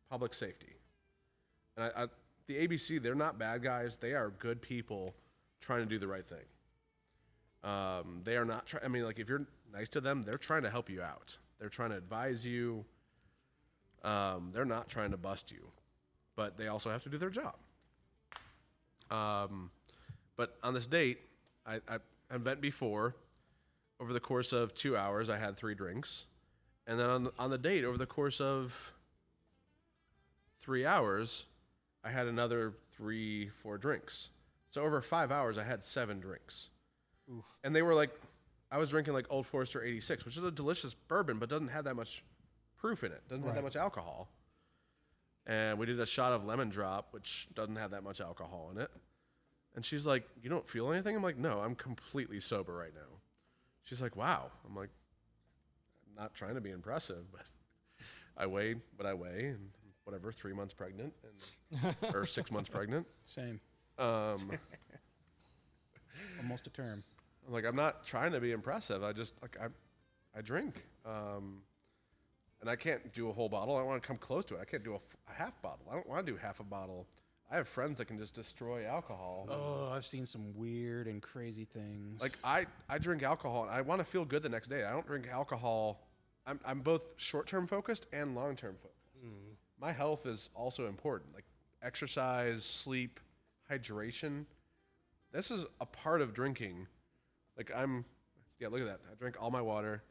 public safety. And the ABC, they're not bad guys. They are good people trying to do the right thing. They are not trying. I mean, like if you're nice to them, they're trying to help you out. They're trying to advise you. They're not trying to bust you, but they also have to do their job. But on this date, I went before. Over the course of 2 hours, I had 3 drinks, and then on the date, over the course of 3 hours, I had another 3-4 drinks. So over 5 hours, I had 7 drinks. Oof. And they were like, I was drinking like Old Forester 86, which is a delicious bourbon, but doesn't have that much proof in it. Doesn't have that much alcohol. And we did a shot of lemon drop, which doesn't have that much alcohol in it. And she's like, you don't feel anything? I'm like, no, I'm completely sober right now. She's like, wow. I'm like, I'm not trying to be impressive, but I weigh what I weigh, and whatever, 3 months pregnant, or 6 months pregnant.
Same.
Almost
a term.
I'm like, I'm not trying to be impressive. I just, like, I drink. And I can't do a whole bottle. I want to come close to it. I can't do a half bottle. I don't want to do half a bottle. I have friends that can just destroy alcohol.
Oh, I've seen some weird and crazy things.
Like, I drink alcohol, and I want to feel good the next day. I don't drink alcohol. I'm both short-term focused and long-term focused. My health is also important. Like, exercise, sleep, hydration. This is a part of drinking. Like, look at that. I drink all my water.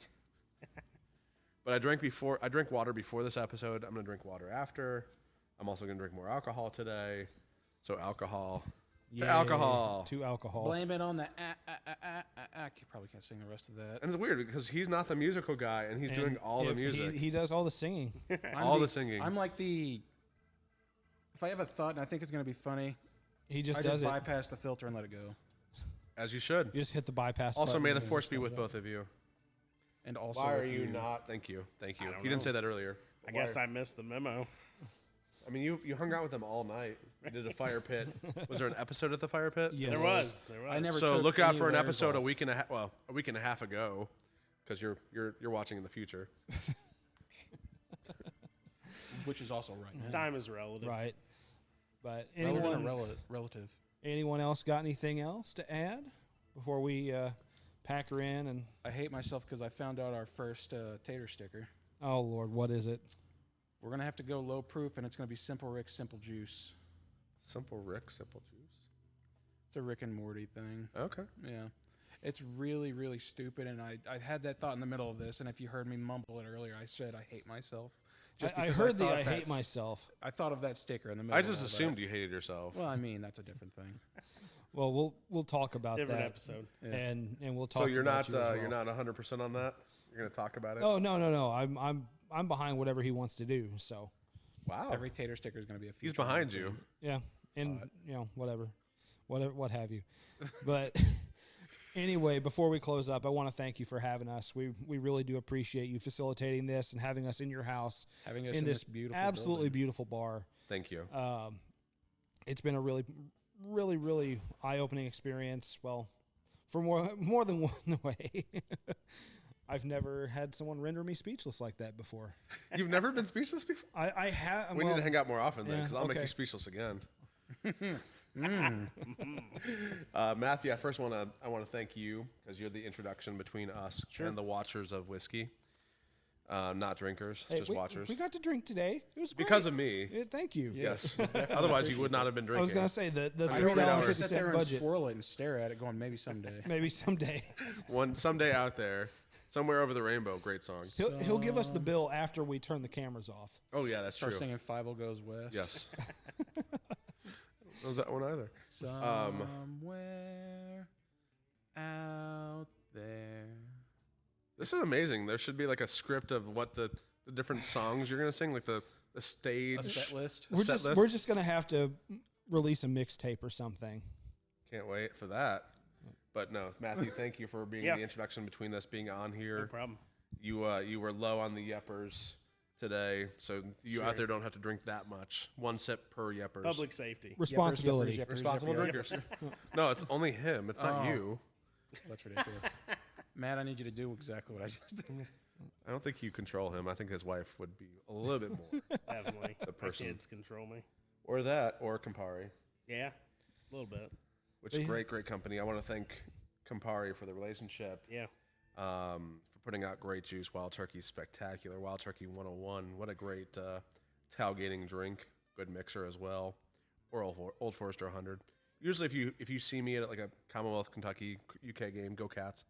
But I drank water before this episode. I'm going to drink water after. I'm also going to drink more alcohol today. So alcohol.
Yay,
To alcohol.
To alcohol.
Blame it on the I probably can't sing the rest of that.
And it's weird because he's not the musical guy and he's doing all the music.
He does all the singing.
The singing.
I'm like if I have a thought and I think it's going to be funny,
He just
I
does
just
it.
bypass the filter and let it go.
As you should.
You just hit the bypass
Also,
button
may the
and it
force
just
be
comes
with
up.
both of you.
And also,
Why are
with
you not? Thank you. Thank you.
don't
You didn't
know.
say that earlier.
I guess I missed the memo.
I mean, you hung out with them all night. You did a fire pit. Was there an episode at the fire pit?
Yes.
There was.
I never.
So
took
look out
any
for an
layers
episode
off.
a week and a half ago, because you're watching in the future.
which is also right now.
Time is relative.
Right. But
Relevant or relative.
anyone else got anything else to add before we pack her in? And
I hate myself because I found out our first tater sticker.
oh Lord, what is it?
We're gonna have to go low proof, and it's gonna be Simple Rick, Simple Juice.
Simple Rick, simple juice.
It's a Rick and Morty thing.
Okay.
Yeah. It's really, really stupid, and I had that thought in the middle of this, and if you heard me mumble it earlier, I said I hate myself.
I
because
heard
thought
I hate
that's-
myself.
I thought of that sticker in the middle
I just
of
assumed
that.
you hated yourself.
Well, I mean, that's a different thing.
Well, we'll talk about
Different
that
episode.
and we'll talk.
So you're
about
not
you as well.
you're not 100% on that. You're going to talk about it.
Oh no. I'm behind whatever he wants to do. So
Wow.
Every tater sticker is going to be a
He's
feature
behind
thing.
you.
yeah, and whatever, what have you. But anyway, before we close up, I want to thank you for having us. We really do appreciate you facilitating this and having us in your house,
Having us
in this
beautiful
absolutely
building.
beautiful bar.
Thank you.
It's been a really eye-opening experience. Well, for more than one way. I've never had someone render me speechless like that before.
You've never been speechless before?
I have.
We need to hang out more often then,
yeah,
because I'll make
okay.
you speechless again. Matthew, I want to thank you because you're the introduction between us and the watchers of whiskey. Not drinkers, just watchers.
We got to drink today. It was great.
Because of me.
Yeah, thank you.
Yes. Otherwise, you would not have been drinking.
I was gonna say the
I
$3
know.
50
Sit there
cent
and
budget.
swirl it and stare at it, going, maybe someday.
Maybe someday
Someday out there, somewhere over the rainbow. Great song.
he'll give us the bill after we turn the cameras off.
Oh yeah, that's
Start
true.
singing Five Goes West.
Yes. I don't know that one either.
Somewhere out there.
This is amazing. There should be like a script of what the different songs you're gonna sing, like the stage
A set list.
We're just gonna have to release a mixtape or something.
Can't wait for that. But no, Matthew, thank you for being
Yeah.
the introduction between us being on
No
here.
problem.
You were low on the yeppers today, so you out there don't have to drink that much. One sip per yeppers.
Public safety.
Responsibility.
Responsible drinkers. No, it's only him. It's not
Oh.
you.
That's ridiculous. Matt, I need you to do exactly what I just did.
I don't think you control him. I think his wife would be a little bit more.
Definitely.
The person.
My kids control me.
Or that, or Campari,
Yeah, a little bit.
which is great company. I want to thank Campari for the relationship.
Yeah.
For putting out great juice. Wild Turkey spectacular. Wild Turkey 101. What a great tailgating drink. Good mixer as well. Or Old Forester 100. Usually, if you see me at like a Commonwealth Kentucky UK game, go Cats,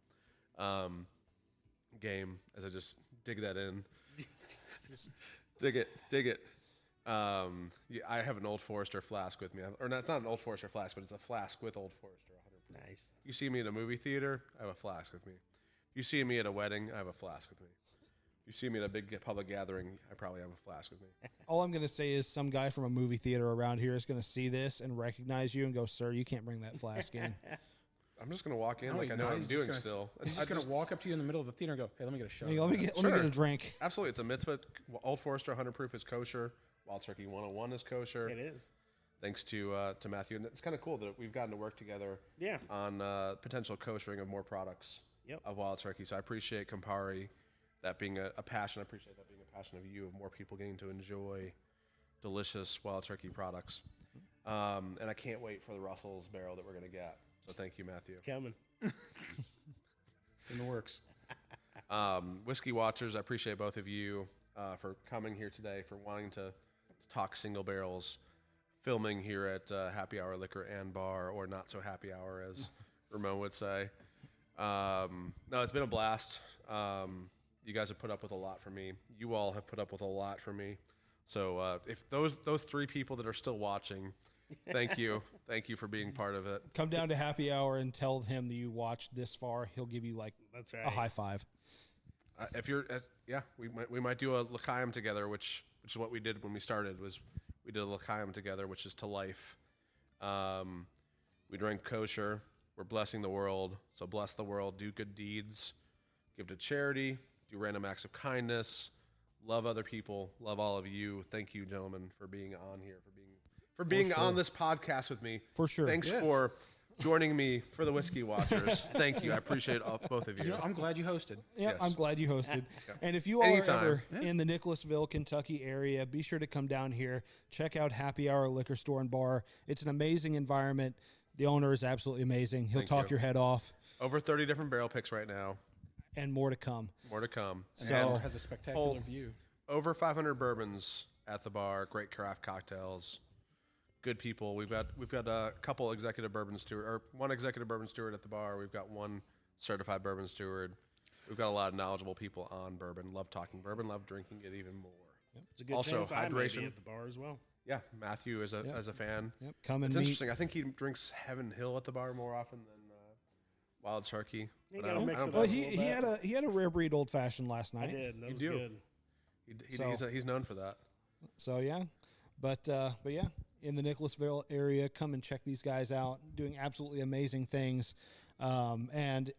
game, as I just dig that in, dig it. Yeah, I have an Old Forester flask with me, or no, it's not an Old Forester flask, but it's a flask with Old Forester 100%.
Nice.
You see me at a movie theater, I have a flask with me. You see me at a wedding, I have a flask with me. You see me at a big public gathering, I probably have a flask with me.
All I'm gonna say is some guy from a movie theater around here is gonna see this and recognize you and go, "Sir, you can't bring that flask in."
I'm just gonna walk in
No,
like I
he's
know
not.
what I'm
He's
doing
just
still.
He's just going to walk up to you in the middle of the theater and go, hey, let me get a shot.
Let me get a drink.
Absolutely, it's a mitzvah. Old Forester 100 proof is kosher. Wild Turkey 101 is kosher.
It is.
Thanks to Matthew, and it's kind of cool that we've gotten to work together.
Yeah.
On potential koshering of more products.
Yep.
Of Wild Turkey. So I appreciate Campari, that being a passion. I appreciate that being a passion of you, of more people getting to enjoy delicious Wild Turkey products. And I can't wait for the Russell's barrel that we're going to get. So thank you, Matthew.
It's coming.
It's in the works.
Whiskey Watchers, I appreciate both of you for coming here today, for wanting to talk single barrels, filming here at Happy Hour Liquor and Bar, or Not So Happy Hour, as Ramon would say. No, it's been a blast. You guys have put up with a lot for me. You all have put up with a lot for me. So if those three people that are still watching, thank you. Thank you for being part of it.
Come down to happy hour and tell him that you watched this far. He'll give you like
That's right.
a high five.
If you're, yeah, we might do a l'chaim together, which is what we did when we started. Was we did a l'chaim together, which is to life. We drank kosher. We're blessing the world, so bless the world. Do good deeds, give to charity, do random acts of kindness, love other people, love all of you. Thank you, gentlemen, for being on here, for being on this podcast with me.
For sure.
Thanks for joining me for the Whiskey Watchers. Thank you. I appreciate both of you.
You know, I'm glad you hosted.
Yeah,
Yes.
I'm glad you hosted. And if you all
Anytime.
are ever in the Nicholasville, Kentucky area, be sure to come down here. Check out Happy Hour Liquor Store and Bar. It's an amazing environment. The owner is absolutely amazing. He'll
Thank
talk
you.
your head off,
Over 30 different barrel picks right now.
and more to come.
More to come.
And
So-
it has a spectacular view.
Over 500 bourbons at the bar. Great craft cocktails. Good people. We've got a couple executive bourbon steward, or one executive bourbon steward at the bar. We've got one certified bourbon steward. We've got a lot of knowledgeable people on bourbon. Love talking bourbon. Love drinking it even more.
It's a good
Also,
chance I may
hydration.
be at the bar as well.
Yeah, Matthew is as a fan.
Yep. Come and
It's
meet.
interesting. I think he drinks Heaven Hill at the bar more often than Wild Turkey.
You
But I
gotta
don't-
mix
I
it
don't
up.
Well,
blame him.
he had a rare breed old fashioned last
I
night.
did. That
You
was
do.
good.
He's known for that.
So yeah, but yeah, in the Nicholasville area, come and check these guys out, doing absolutely amazing things. And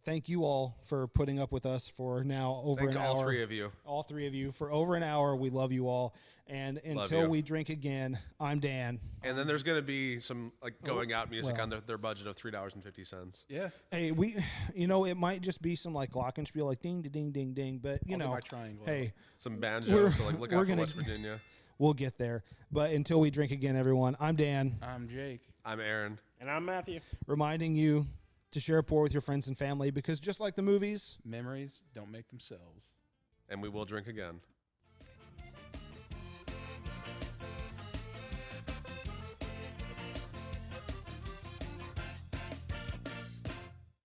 thank you all for putting up with us for now over
Thank
an
all
hour.
three of you.
All three of you for over an hour. We love you all. And until
you.
we drink again, I'm Dan.
And then there's going to be some going out music
well.
on their budget of $3.50.
Yeah.
Hey, it might just be some like glockenspiel, like ding, ding, ding, ding. But
I'll get my triangle
hey,
Some banjos. So look
we're
out for
gonna-
West Virginia.
we'll get there. But until we drink again, everyone, I'm Dan,
I'm Jake.
I'm Aaron.
And I'm Matthew.
reminding you to share a pour with your friends and family because just like the movies,
Memories don't make themselves.
And we will drink again.